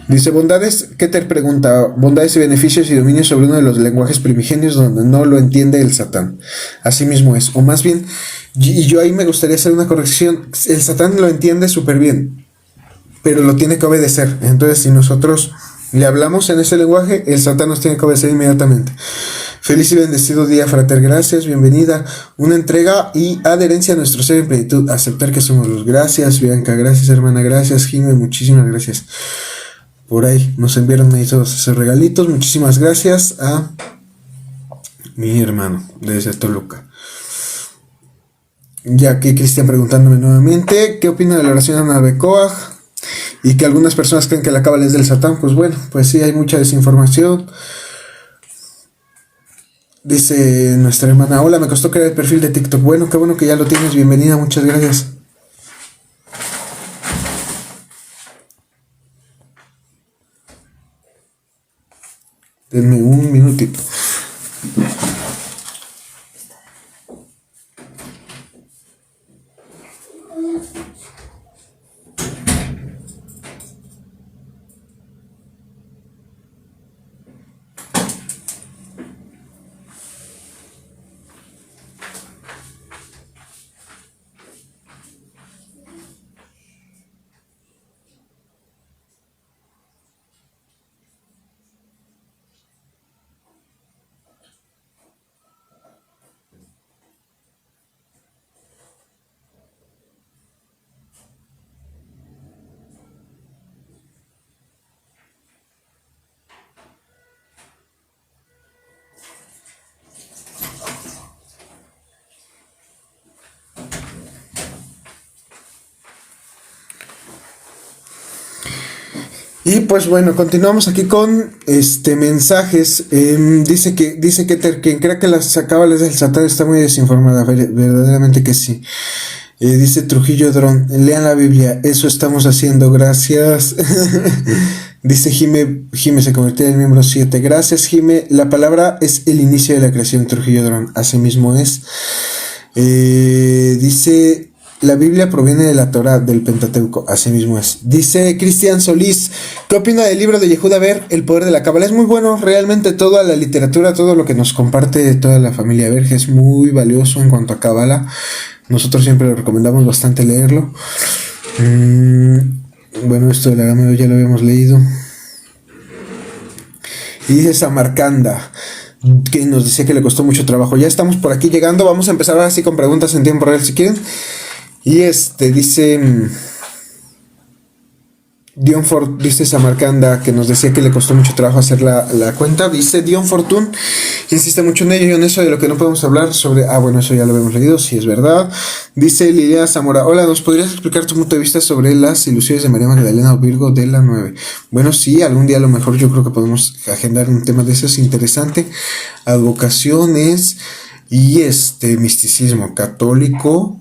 Dice: bondades, Keter pregunta: bondades y beneficios y dominios sobre uno de los lenguajes primigenios donde no lo entiende el Satán. Así mismo es, o más bien, y yo ahí me gustaría hacer una corrección. El Satán lo entiende súper bien, pero lo tiene que obedecer. Entonces, si nosotros le hablamos en ese lenguaje, el Satán nos tiene que obedecer inmediatamente. Feliz y bendecido día, frater, gracias, bienvenida. Una entrega y adherencia a nuestro ser en plenitud, aceptar que somos luz. Gracias, Bianca, gracias, hermana, gracias, Jimmy, muchísimas gracias. Por ahí nos enviaron ahí todos esos regalitos, muchísimas gracias a mi hermano desde Toluca. Ya aquí Cristian preguntándome nuevamente, ¿qué opina de la oración a Nabecoag? Y que algunas personas creen que la cábala es del Satán. Pues bueno, pues sí, hay mucha desinformación. Dice nuestra hermana, hola, me costó crear el perfil de TikTok. Bueno, qué bueno que ya lo tienes, bienvenida, muchas gracias. Denme un minutito. Y pues bueno, continuamos aquí con mensajes. Dice que quien crea que las cábalas del Satán está muy desinformada, verdaderamente que sí. Dice Trujillo Dron, lean la Biblia, eso estamos haciendo, gracias. Dice Jime se convirtió en miembro 7. Gracias, Jime. La palabra es el inicio de la creación, Trujillo Dron, así mismo es. Dice, la Biblia proviene de la Torah, del Pentateuco, así mismo es. Dice Cristian Solís, ¿qué opina del libro de Yehuda Ver, El poder de la cábala? Es muy bueno, realmente toda la literatura, todo lo que nos comparte toda la familia Verge es muy valioso en cuanto a cábala. Nosotros siempre lo recomendamos bastante leerlo. Bueno, esto del arameo ya lo habíamos leído. Y dice Samarcanda, que nos decía que le costó mucho trabajo. Ya estamos por aquí llegando, vamos a empezar ahora sí con preguntas en tiempo real si quieren. Y dice Dion Fort, dice Samarcanda, que nos decía que le costó mucho trabajo hacer la cuenta. Dice Dion Fortune, insiste mucho en ello y en eso de lo que no podemos hablar sobre. Bueno, eso ya lo habíamos leído, sí es verdad. Dice Lilia Zamora, hola, ¿nos podrías explicar tu punto de vista sobre las ilusiones de María Magdalena o Virgo de la 9? Bueno, sí, algún día a lo mejor yo creo que podemos agendar un tema de esos interesante. Advocaciones y misticismo católico.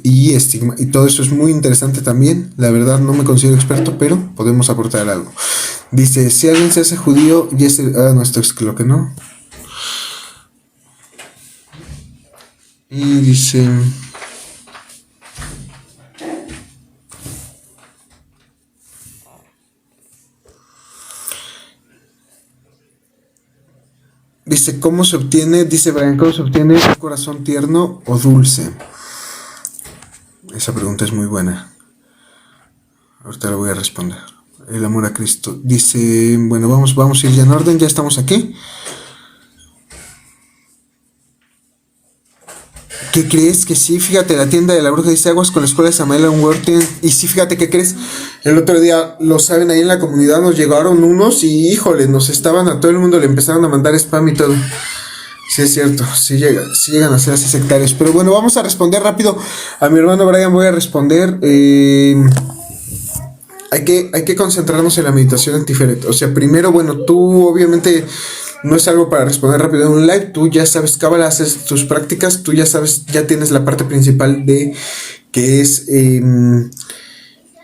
Y estigma, y todo eso es muy interesante también. La verdad no me considero experto, pero podemos aportar algo. Dice, si alguien se hace judío y no, esto es lo que no. Y dice, ¿cómo se obtiene? Dice Brian, ¿cómo se obtiene un corazón tierno o dulce? Esa pregunta es muy buena. Ahorita la voy a responder. El amor a Cristo. Dice, bueno, vamos a ir ya en orden, ya estamos aquí. ¿Qué crees? Que sí, fíjate, la tienda de la bruja dice aguas con la escuela de Samael Unworthy. Y sí, fíjate, ¿qué crees? El otro día, lo saben, ahí en la comunidad nos llegaron unos y, híjole, nos estaban a todo el mundo, le empezaron a mandar spam y todo. Sí, es cierto, sí llegan a ser así sectarios. Pero bueno, vamos a responder rápido. A mi hermano Brian voy a responder. Hay que concentrarnos en la meditación en Tiferet. O sea, primero, bueno, tú obviamente no es algo para responder rápido en un live. Tú ya sabes cábala, haces tus prácticas. Tú ya sabes, ya tienes la parte principal de que es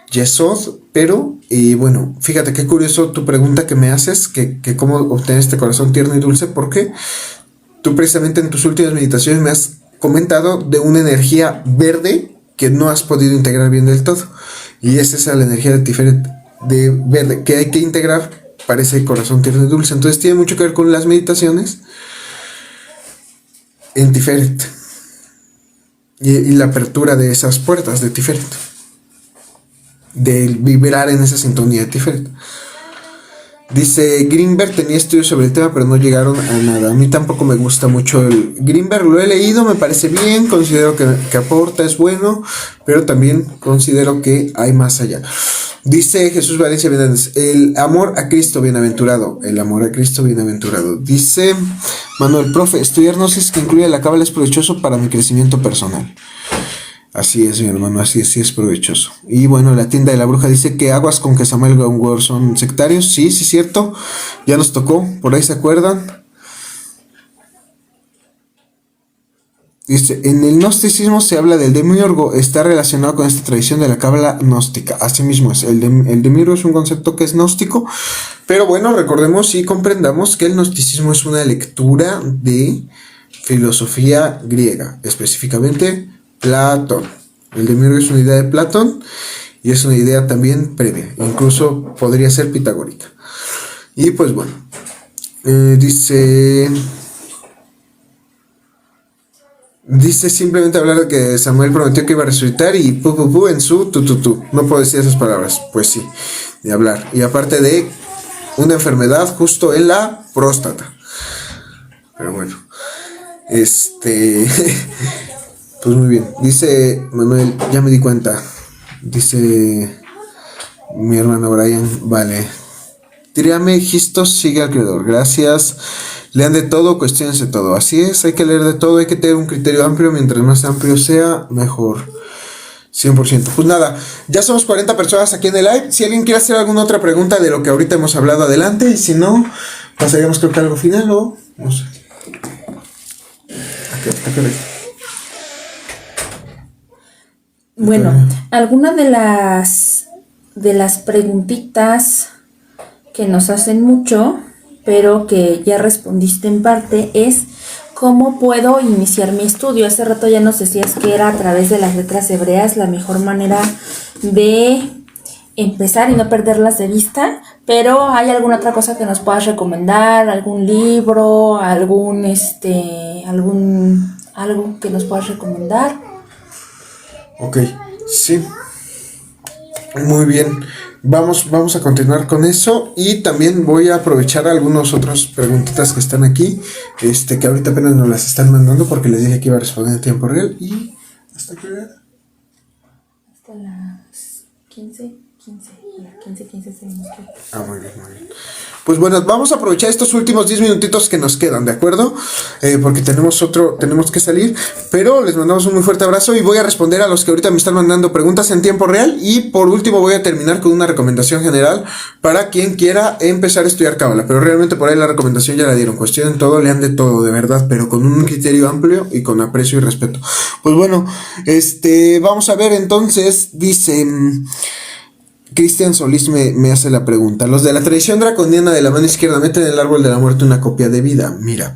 Yesod. Pero, bueno, fíjate qué curioso tu pregunta que me haces. Que cómo obtener este corazón tierno y dulce. Porque tú precisamente en tus últimas meditaciones me has comentado de una energía verde que no has podido integrar bien del todo. Y esa es la energía de Tiferet, de verde, que hay que integrar para ese corazón tierno y dulce. Entonces tiene mucho que ver con las meditaciones en Tiferet. Y la apertura de esas puertas de Tiferet. De vibrar en esa sintonía de Tiferet. Dice, Greenberg tenía estudios sobre el tema, pero no llegaron a nada. A mí tampoco me gusta mucho el Greenberg, lo he leído, me parece bien, considero que aporta, es bueno, pero también considero que hay más allá. Dice Jesús Valencia Benavides, el amor a Cristo bienaventurado, el amor a Cristo bienaventurado. Dice Manuel, profe, estudiar gnosis que incluye la cábala es provechoso para mi crecimiento personal. Así es, mi hermano, así es, sí es provechoso. Y bueno, la tienda de la bruja dice que aguas con que Samuel Gongor son sectarios. Sí, sí, cierto. Ya nos tocó, por ahí se acuerdan. Dice, en el gnosticismo se habla del demiurgo, está relacionado con esta tradición de la cábala gnóstica. Así mismo es, el demiurgo es un concepto que es gnóstico, pero bueno, recordemos y comprendamos que el gnosticismo es una lectura de filosofía griega, específicamente Platón. El demiurgo es una idea de Platón y es una idea también previa, incluso podría ser pitagórica. Y pues bueno, dice simplemente hablar de que Samuel prometió que iba a resucitar y en su tu. No puedo decir esas palabras, pues sí, de hablar. Y aparte de una enfermedad justo en la próstata. Pero bueno, pues muy bien. Dice Manuel, ya me di cuenta. Dice mi hermano Brian, vale. Tríame, Gistos, sigue al creador. Gracias. Lean de todo, cuestionense todo. Así es, hay que leer de todo, hay que tener un criterio amplio. Mientras más amplio sea, mejor. 100%. Pues nada, ya somos 40 personas aquí en el live. Si alguien quiere hacer alguna otra pregunta de lo que ahorita hemos hablado, adelante. Y si no, pasaríamos creo que algo final o no sé. Aquí. Bueno, alguna de las preguntitas que nos hacen mucho, pero que ya respondiste en parte, es ¿cómo puedo iniciar mi estudio? Hace rato ya nos decías que era a través de las letras hebreas la mejor manera de empezar y no perderlas de vista, pero ¿hay alguna otra cosa que nos puedas recomendar? ¿Algún libro? ¿Algo que nos puedas recomendar? Ok, sí. Muy bien. Vamos a continuar con eso y también voy a aprovechar algunas otras preguntitas que están aquí, que ahorita apenas nos las están mandando porque les dije que iba a responder en tiempo real y ¿hasta qué hora? Hasta las 15 tenemos que... Muy bien. Pues bueno, vamos a aprovechar estos últimos 10 minutitos que nos quedan, ¿de acuerdo? Porque tenemos que salir, pero les mandamos un muy fuerte abrazo y voy a responder a los que ahorita me están mandando preguntas en tiempo real y por último voy a terminar con una recomendación general para quien quiera empezar a estudiar cábala, pero realmente por ahí la recomendación ya la dieron, cuestionen todo, lean de todo, de verdad, pero con un criterio amplio y con aprecio y respeto. Pues bueno, vamos a ver entonces, dice... Cristian Solís me hace la pregunta. Los de la tradición draconiana de la mano izquierda meten en el árbol de la muerte una copia de vida. Mira,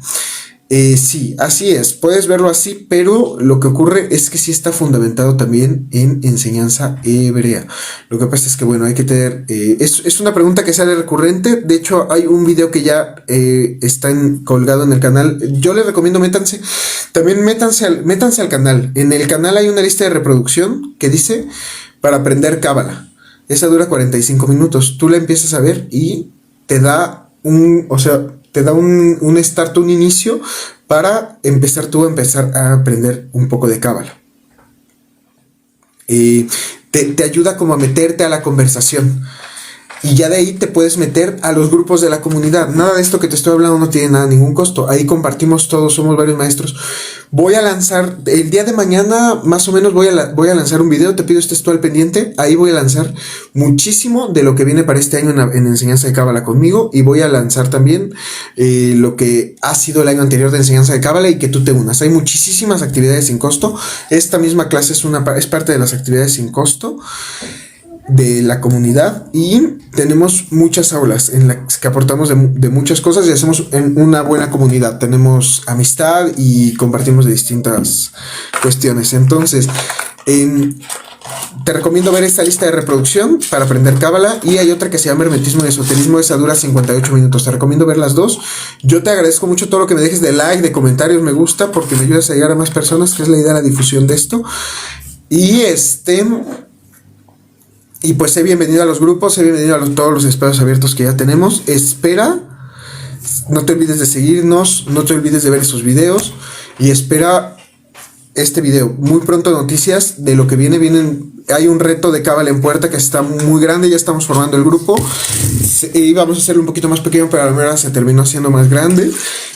sí, así es. Puedes verlo así, pero lo que ocurre es que sí está fundamentado también en enseñanza hebrea. Lo que pasa es que, bueno, hay que tener... es una pregunta que sale recurrente. De hecho, hay un video que ya está colgado en el canal. Yo les recomiendo, métanse. También métanse al canal. En el canal hay una lista de reproducción que dice para aprender cábala. Esa dura 45 minutos. Tú la empiezas a ver y te da un start, un inicio para empezar a aprender un poco de cábala. Te ayuda como a meterte a la conversación. Y ya de ahí te puedes meter a los grupos de la comunidad. Nada de esto que te estoy hablando no tiene ningún costo. Ahí compartimos todos, somos varios maestros. Voy a lanzar, el día de mañana más o menos voy a lanzar un video. Te pido estés tú al pendiente. Ahí voy a lanzar muchísimo de lo que viene para este año en enseñanza de cábala conmigo. Y voy a lanzar también lo que ha sido el año anterior de enseñanza de cábala y que tú te unas. Hay muchísimas actividades sin costo. Esta misma clase es parte de las actividades sin costo de la comunidad y tenemos muchas aulas en las que aportamos de muchas cosas y hacemos una buena comunidad, tenemos amistad y compartimos de distintas cuestiones. Entonces te recomiendo ver esta lista de reproducción para aprender cábala y hay otra que se llama hermetismo y esoterismo, esa dura 58 minutos, te recomiendo ver las dos. Yo te agradezco mucho todo lo que me dejes de like, de comentarios, me gusta porque me ayudas a llegar a más personas, que es la idea de la difusión de esto. Y pues sé bienvenido a los grupos, sé bienvenido a todos los espacios abiertos que ya tenemos. Espera, no te olvides de seguirnos, no te olvides de ver estos videos y espera este video. Muy pronto noticias de lo que hay un reto de cábala en puerta que está muy grande, ya estamos formando el grupo. Íbamos a hacerlo un poquito más pequeño, pero a la mera se terminó haciendo más grande.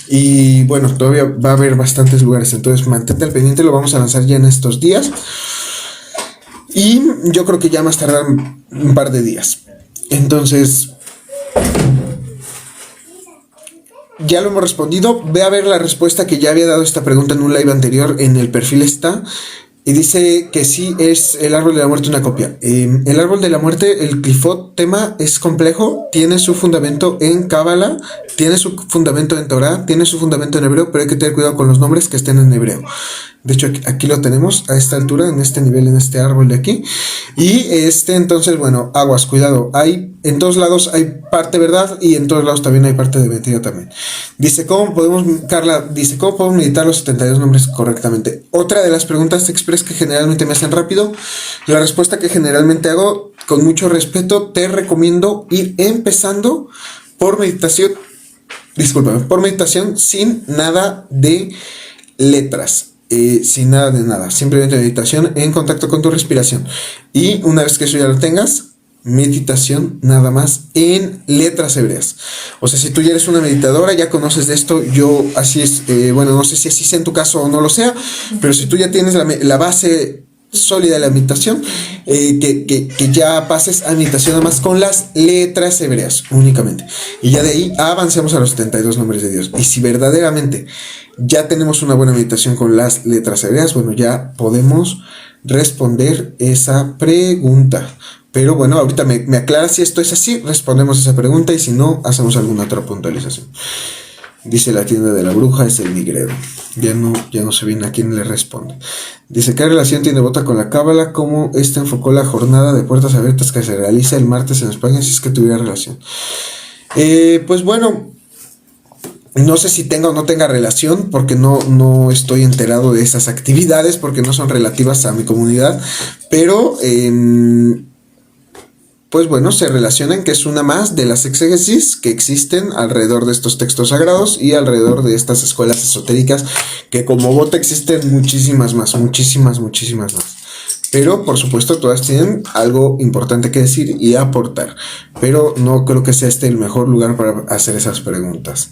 Y bueno, todavía va a haber bastantes lugares, entonces mantente al pendiente, lo vamos a lanzar ya en estos días. Y yo creo que ya más tardar un par de días. Entonces, ya lo hemos respondido. Ve a ver la respuesta que ya había dado esta pregunta en un live anterior. En el perfil está. Y dice que sí, es el árbol de la muerte una copia. El árbol de la muerte, el Clifot tema es complejo. Tiene su fundamento en Cábala, tiene su fundamento en Torah, tiene su fundamento en hebreo, pero hay que tener cuidado con los nombres que estén en hebreo. De hecho, aquí lo tenemos a esta altura, en este nivel, en este árbol de aquí. Y entonces, bueno, aguas, cuidado. En todos lados hay parte verdad y en todos lados también hay parte de mentira también. Carla dice, ¿cómo podemos meditar los 72 nombres correctamente? Otra de las preguntas express que generalmente me hacen rápido. La respuesta que generalmente hago, con mucho respeto, te recomiendo ir empezando por meditación. Discúlpame, por meditación sin nada de letras. Sin nada de nada, simplemente meditación en contacto con tu respiración. Y una vez que eso ya lo tengas, meditación nada más en letras hebreas. O sea, si tú ya eres una meditadora, ya conoces de esto, yo así es, bueno, no sé si así sea en tu caso o no lo sea, pero si tú ya tienes la base sólida de la meditación, que ya pases a meditación nada más con las letras hebreas únicamente, y ya de ahí avancemos a los 72 nombres de Dios. Y si verdaderamente ya tenemos una buena meditación con las letras hebreas, bueno, ya podemos responder esa pregunta. Pero bueno, ahorita me aclara si esto es así, respondemos esa pregunta, y si no, hacemos alguna otra puntualización. Dice la tienda de la bruja es el migrero. Ya no sé bien a quién le responde. Dice, ¿qué relación tiene Bota con la cábala? ¿Cómo enfocó la jornada de puertas abiertas que se realiza el martes en España, si es que tuviera relación? Pues bueno, no sé si tenga o no tenga relación, porque no estoy enterado de esas actividades, porque no son relativas a mi comunidad, pero pues bueno, se relacionan, que es una más de las exégesis que existen alrededor de estos textos sagrados y alrededor de estas escuelas esotéricas, que como Bota existen muchísimas más. Pero por supuesto todas tienen algo importante que decir y aportar, pero no creo que sea el mejor lugar para hacer esas preguntas.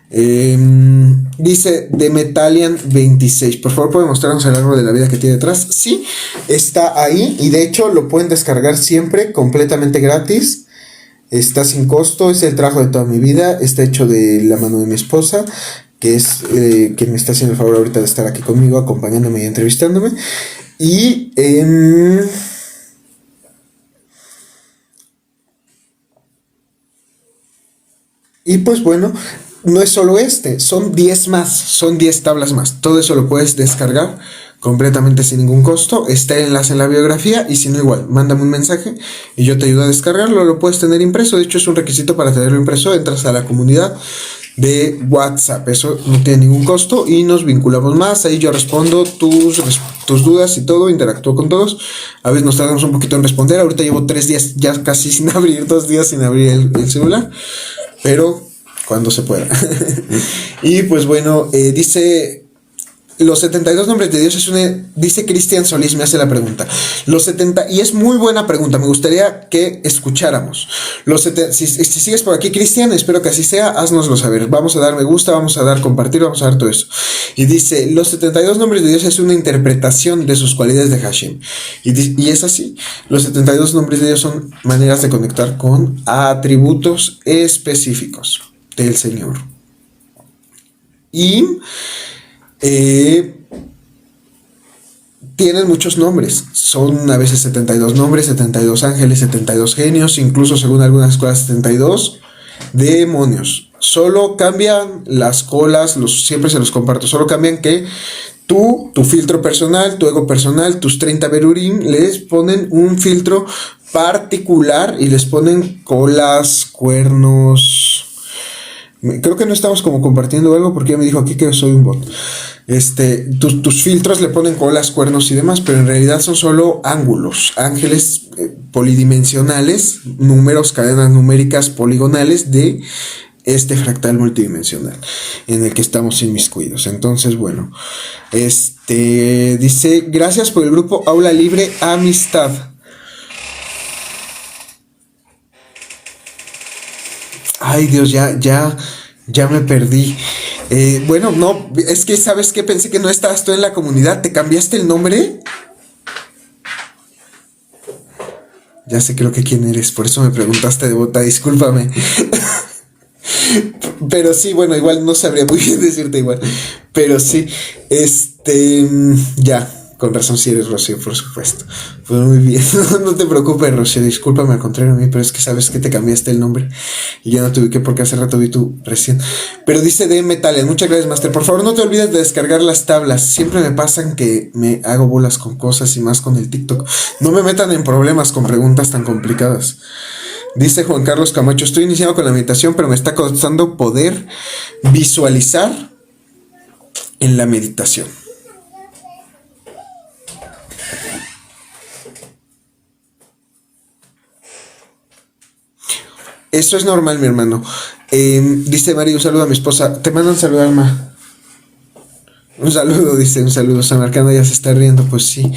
Dice Demetalian 26, por favor, ¿puede mostrarnos el árbol de la vida que tiene detrás? Sí, está ahí, y de hecho lo pueden descargar siempre completamente gratis. Está sin costo, es el trabajo de toda mi vida, está hecho de la mano de mi esposa, que es quien me está haciendo el favor ahorita de estar aquí conmigo, acompañándome y entrevistándome. Y pues bueno, no es solo son 10 más, son 10 tablas más. Todo eso lo puedes descargar completamente sin ningún costo. Está el enlace en la biografía, y si no, igual, mándame un mensaje y yo te ayudo a descargarlo. Lo puedes tener impreso, de hecho es un requisito para tenerlo impreso. Entras a la comunidad de WhatsApp, eso no tiene ningún costo y nos vinculamos más. Ahí yo respondo tus dudas y todo, interactúo con todos. A veces nos tardamos un poquito en responder. Ahorita llevo 3 días ya casi sin abrir, 2 días sin abrir el celular, pero cuando se pueda. Y pues bueno, dice los 72 nombres de Dios dice Cristian Solís, me hace la pregunta. Y es muy buena pregunta, me gustaría que escucháramos. Si sigues por aquí, Cristian, espero que así sea, haznoslo saber. Vamos a dar me gusta, vamos a dar compartir, vamos a dar todo eso. Y dice, los 72 nombres de Dios es una interpretación de sus cualidades de Hashem. Y es así, los 72 nombres de Dios son maneras de conectar con atributos específicos del Señor. Y tienen muchos nombres, son a veces 72 nombres, 72 ángeles, 72 genios, incluso según algunas escuelas 72 demonios. Solo cambian las colas, siempre se los comparto, solo cambian que tu filtro personal, tu ego personal, tus 30 berurim, les ponen un filtro particular y les ponen colas, cuernos, Creo que no estamos como compartiendo algo porque ya me dijo aquí que soy un bot. Tus filtros le ponen colas, cuernos y demás, pero en realidad son solo ángulos, ángeles polidimensionales, números, cadenas numéricas poligonales de este fractal multidimensional en el que estamos inmiscuidos. Entonces, bueno, dice, gracias por el grupo Aula Libre Amistad. Ay, Dios, ya me perdí. Bueno, no, es que, ¿sabes qué? Pensé que no estabas tú en la comunidad. ¿Te cambiaste el nombre? Ya sé, creo que quién eres, por eso me preguntaste de bota, discúlpame. Pero sí, bueno, igual no sabría muy bien decirte igual. Pero sí, ya, con razón si eres Rocío, por supuesto. Pues muy bien, no te preocupes, Rocío, discúlpame al contrario a mí, pero es que sabes que te cambiaste el nombre y ya no te ubiqué porque hace rato vi tu recién. Pero dice de Metales, muchas gracias, Master. Por favor, no te olvides de descargar las tablas. Siempre me pasan que me hago bolas con cosas y más con el TikTok. No me metan en problemas con preguntas tan complicadas. Dice Juan Carlos Camacho, estoy iniciando con la meditación, pero me está costando poder visualizar en la meditación. Eso es normal, mi hermano. Dice Mari, un saludo a mi esposa. Te mandan saludo, Alma. Un saludo, dice, un saludo. San Arcana ya se está riendo, pues sí.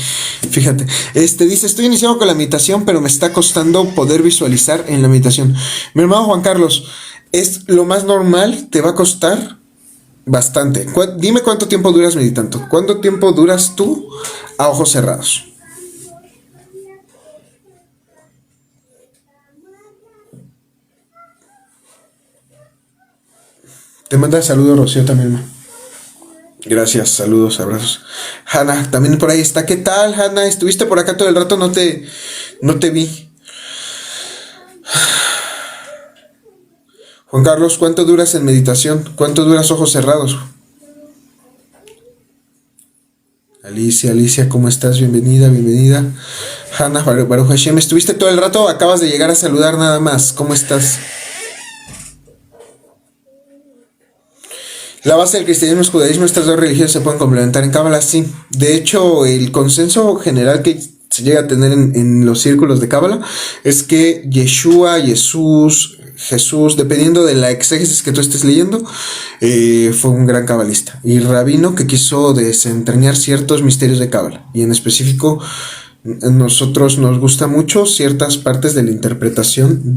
Fíjate. Dice, estoy iniciando con la meditación, pero me está costando poder visualizar en la meditación. Mi hermano Juan Carlos, es lo más normal, te va a costar bastante. Dime cuánto tiempo duras meditando. ¿Cuánto tiempo duras tú a ojos cerrados? Te manda saludos, Rocío, también, ma. Gracias, saludos, abrazos. Hanna, también por ahí está. ¿Qué tal, Hanna? Estuviste por acá todo el rato, no te vi. Juan Carlos, ¿cuánto duras en meditación? ¿Cuánto duras ojos cerrados? Alicia, ¿cómo estás? Bienvenida. Hanna, Baruch Hashem, ¿estuviste todo el rato? Acabas de llegar a saludar nada más. ¿Cómo estás? La base del cristianismo y el judaísmo, estas dos religiones se pueden complementar en Cábala, sí. De hecho, el consenso general que se llega a tener en los círculos de Cábala es que Yeshua, Jesús, dependiendo de la exégesis que tú estés leyendo, fue un gran cabalista y rabino que quiso desentrañar ciertos misterios de Cábala. Y en específico, a nosotros nos gusta mucho ciertas partes de la interpretación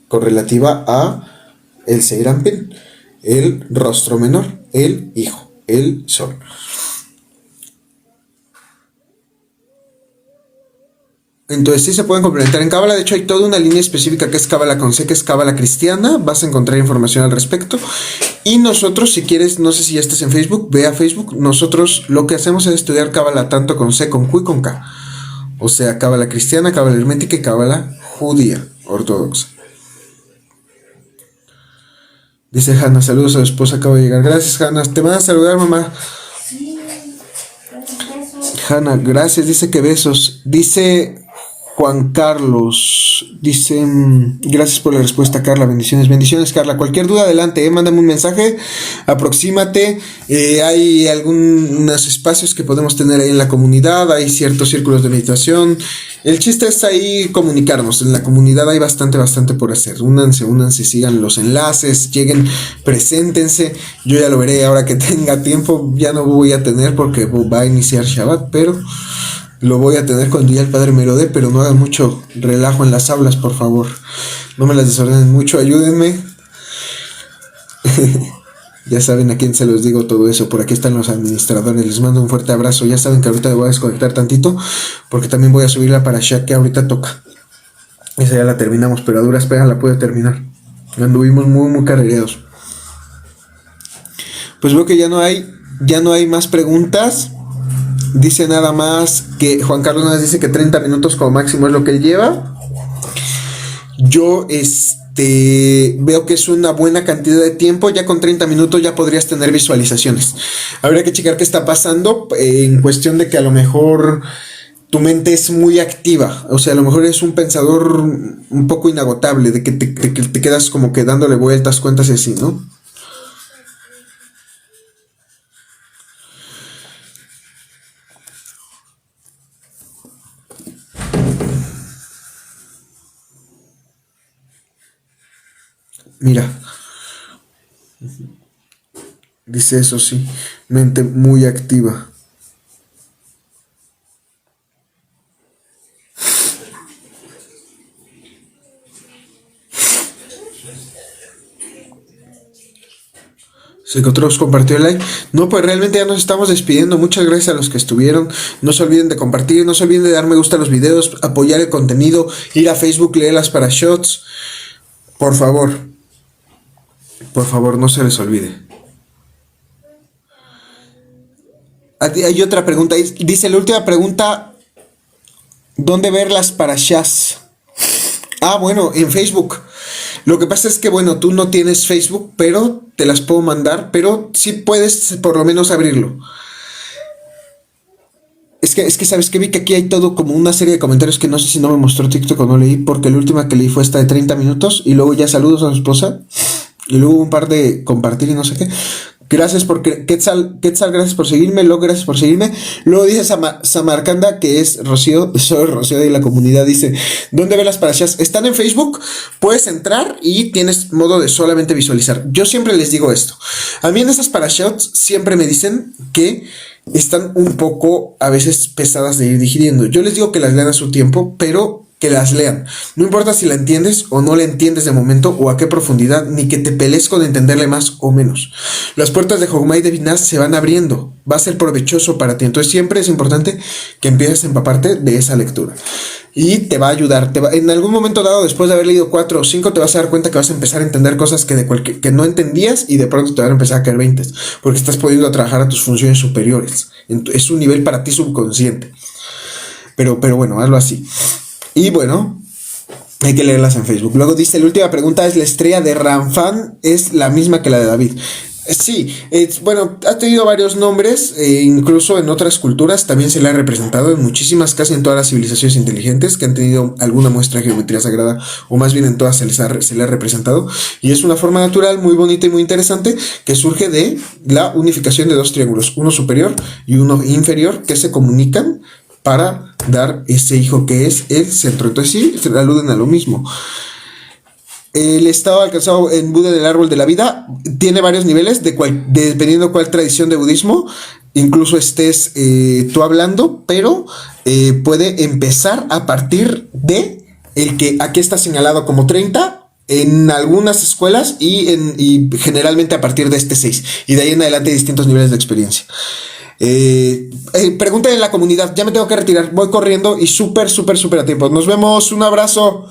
correlativa a el Seir Anpin, el rostro menor, el hijo, el sol. Entonces sí se pueden complementar en Cábala. De hecho hay toda una línea específica que es Cábala con C, que es Cábala cristiana. Vas a encontrar información al respecto. Y nosotros, si quieres, no sé si ya estás en Facebook, ve a Facebook. Nosotros lo que hacemos es estudiar Cábala tanto con C, con Q y con K. O sea, Cábala cristiana, Cábala hermética y Cábala judía, ortodoxa. Dice Hanna, saludos a su esposa, acaba de llegar. Gracias, Hanna. Te van a saludar, mamá. Sí, gracias. Hanna, gracias. Dice que besos. Dice Juan Carlos, dice, gracias por la respuesta, Carla, bendiciones, Carla. Cualquier duda, adelante, mándame un mensaje, aproxímate. Hay algunos espacios que podemos tener ahí en la comunidad, hay ciertos círculos de meditación. El chiste es ahí comunicarnos. En la comunidad hay bastante por hacer. Únanse, sigan los enlaces, lleguen, preséntense. Yo ya lo veré ahora que tenga tiempo. Ya no voy a tener porque va a iniciar Shabbat, pero lo voy a tener cuando ya el Padre me lo dé. Pero no hagan mucho relajo en las aulas, por favor. No me las desordenen mucho, ayúdenme. Ya saben a quién se los digo todo eso. Por aquí están los administradores. Les mando un fuerte abrazo. Ya saben que ahorita me voy a desconectar tantito, porque también voy a subir la parasha que ahorita toca. Esa ya la terminamos, pero a duras penas la puedo terminar. Anduvimos muy carrereados. Pues veo que ya no hay más preguntas. Dice nada más que Juan Carlos nos dice que 30 minutos como máximo es lo que él lleva. Yo veo que es una buena cantidad de tiempo. Ya con 30 minutos ya podrías tener visualizaciones. Habría que checar qué está pasando en cuestión de que a lo mejor tu mente es muy activa. O sea, a lo mejor es un pensador un poco inagotable, de que te quedas como que dándole vueltas, cuentas y así, ¿no? Mira, dice eso sí, mente muy activa. Si que otros compartió el like. No, pues realmente ya nos estamos despidiendo. Muchas gracias a los que estuvieron. No se olviden de compartir, no se olviden de dar me gusta a los videos, apoyar el contenido, ir a Facebook, leer las parashots. Por favor, no se les olvide. Hay otra pregunta. Dice la última pregunta: ¿dónde ver las parashas? Ah, bueno, en Facebook. Lo que pasa es que, bueno, tú no tienes Facebook, pero te las puedo mandar, pero sí puedes por lo menos abrirlo. Es que sabes que vi que aquí hay todo como una serie de comentarios que no sé si no me mostró TikTok o no leí, porque la última que leí fue esta de 30 minutos y luego ya saludos a su esposa y luego un par de compartir y no sé qué. Gracias por Quetzal, gracias por seguirme, Lo, gracias por seguirme. Luego dice Samarcanda, que es Rocío, soy Rocío de la comunidad, dice, ¿dónde ve las parashas? Están en Facebook, puedes entrar y tienes modo de solamente visualizar. Yo siempre les digo esto. A mí en esas parashas siempre me dicen que están un poco a veces pesadas de ir digiriendo. Yo les digo que las lean a su tiempo, pero que las lean. No importa si la entiendes o no la entiendes de momento o a qué profundidad, ni que te pelees con entenderle más o menos. Las puertas de Jogma y de Binaz se van abriendo. Va a ser provechoso para ti. Entonces siempre es importante que empieces a empaparte de esa lectura. Y te va a ayudar. En algún momento dado, después de haber leído 4 o 5, te vas a dar cuenta que vas a empezar a entender cosas que no entendías y de pronto te van a empezar a caer 20. Porque estás pudiendo trabajar a tus funciones superiores. Es un nivel para ti subconsciente. Pero bueno, hazlo así. Y bueno, hay que leerlas en Facebook. Luego dice, la última pregunta es, ¿la estrella de Ranfan es la misma que la de David? Sí, bueno, ha tenido varios nombres, incluso en otras culturas también se le ha representado, en muchísimas, casi en todas las civilizaciones inteligentes que han tenido alguna muestra de geometría sagrada, o más bien en todas se le ha representado, y es una forma natural muy bonita y muy interesante que surge de la unificación de dos triángulos, uno superior y uno inferior, que se comunican para dar ese hijo que es el centro. Entonces sí, se aluden a lo mismo. El estado alcanzado en Buda del árbol de la vida tiene varios niveles dependiendo cuál tradición de budismo incluso estés tú hablando, pero puede empezar a partir de el que aquí está señalado como 30 en algunas escuelas y generalmente a partir de este 6, y de ahí en adelante hay distintos niveles de experiencia. Pregúntenle en la comunidad. Ya me tengo que retirar, voy corriendo y súper a tiempo. Nos vemos, un abrazo.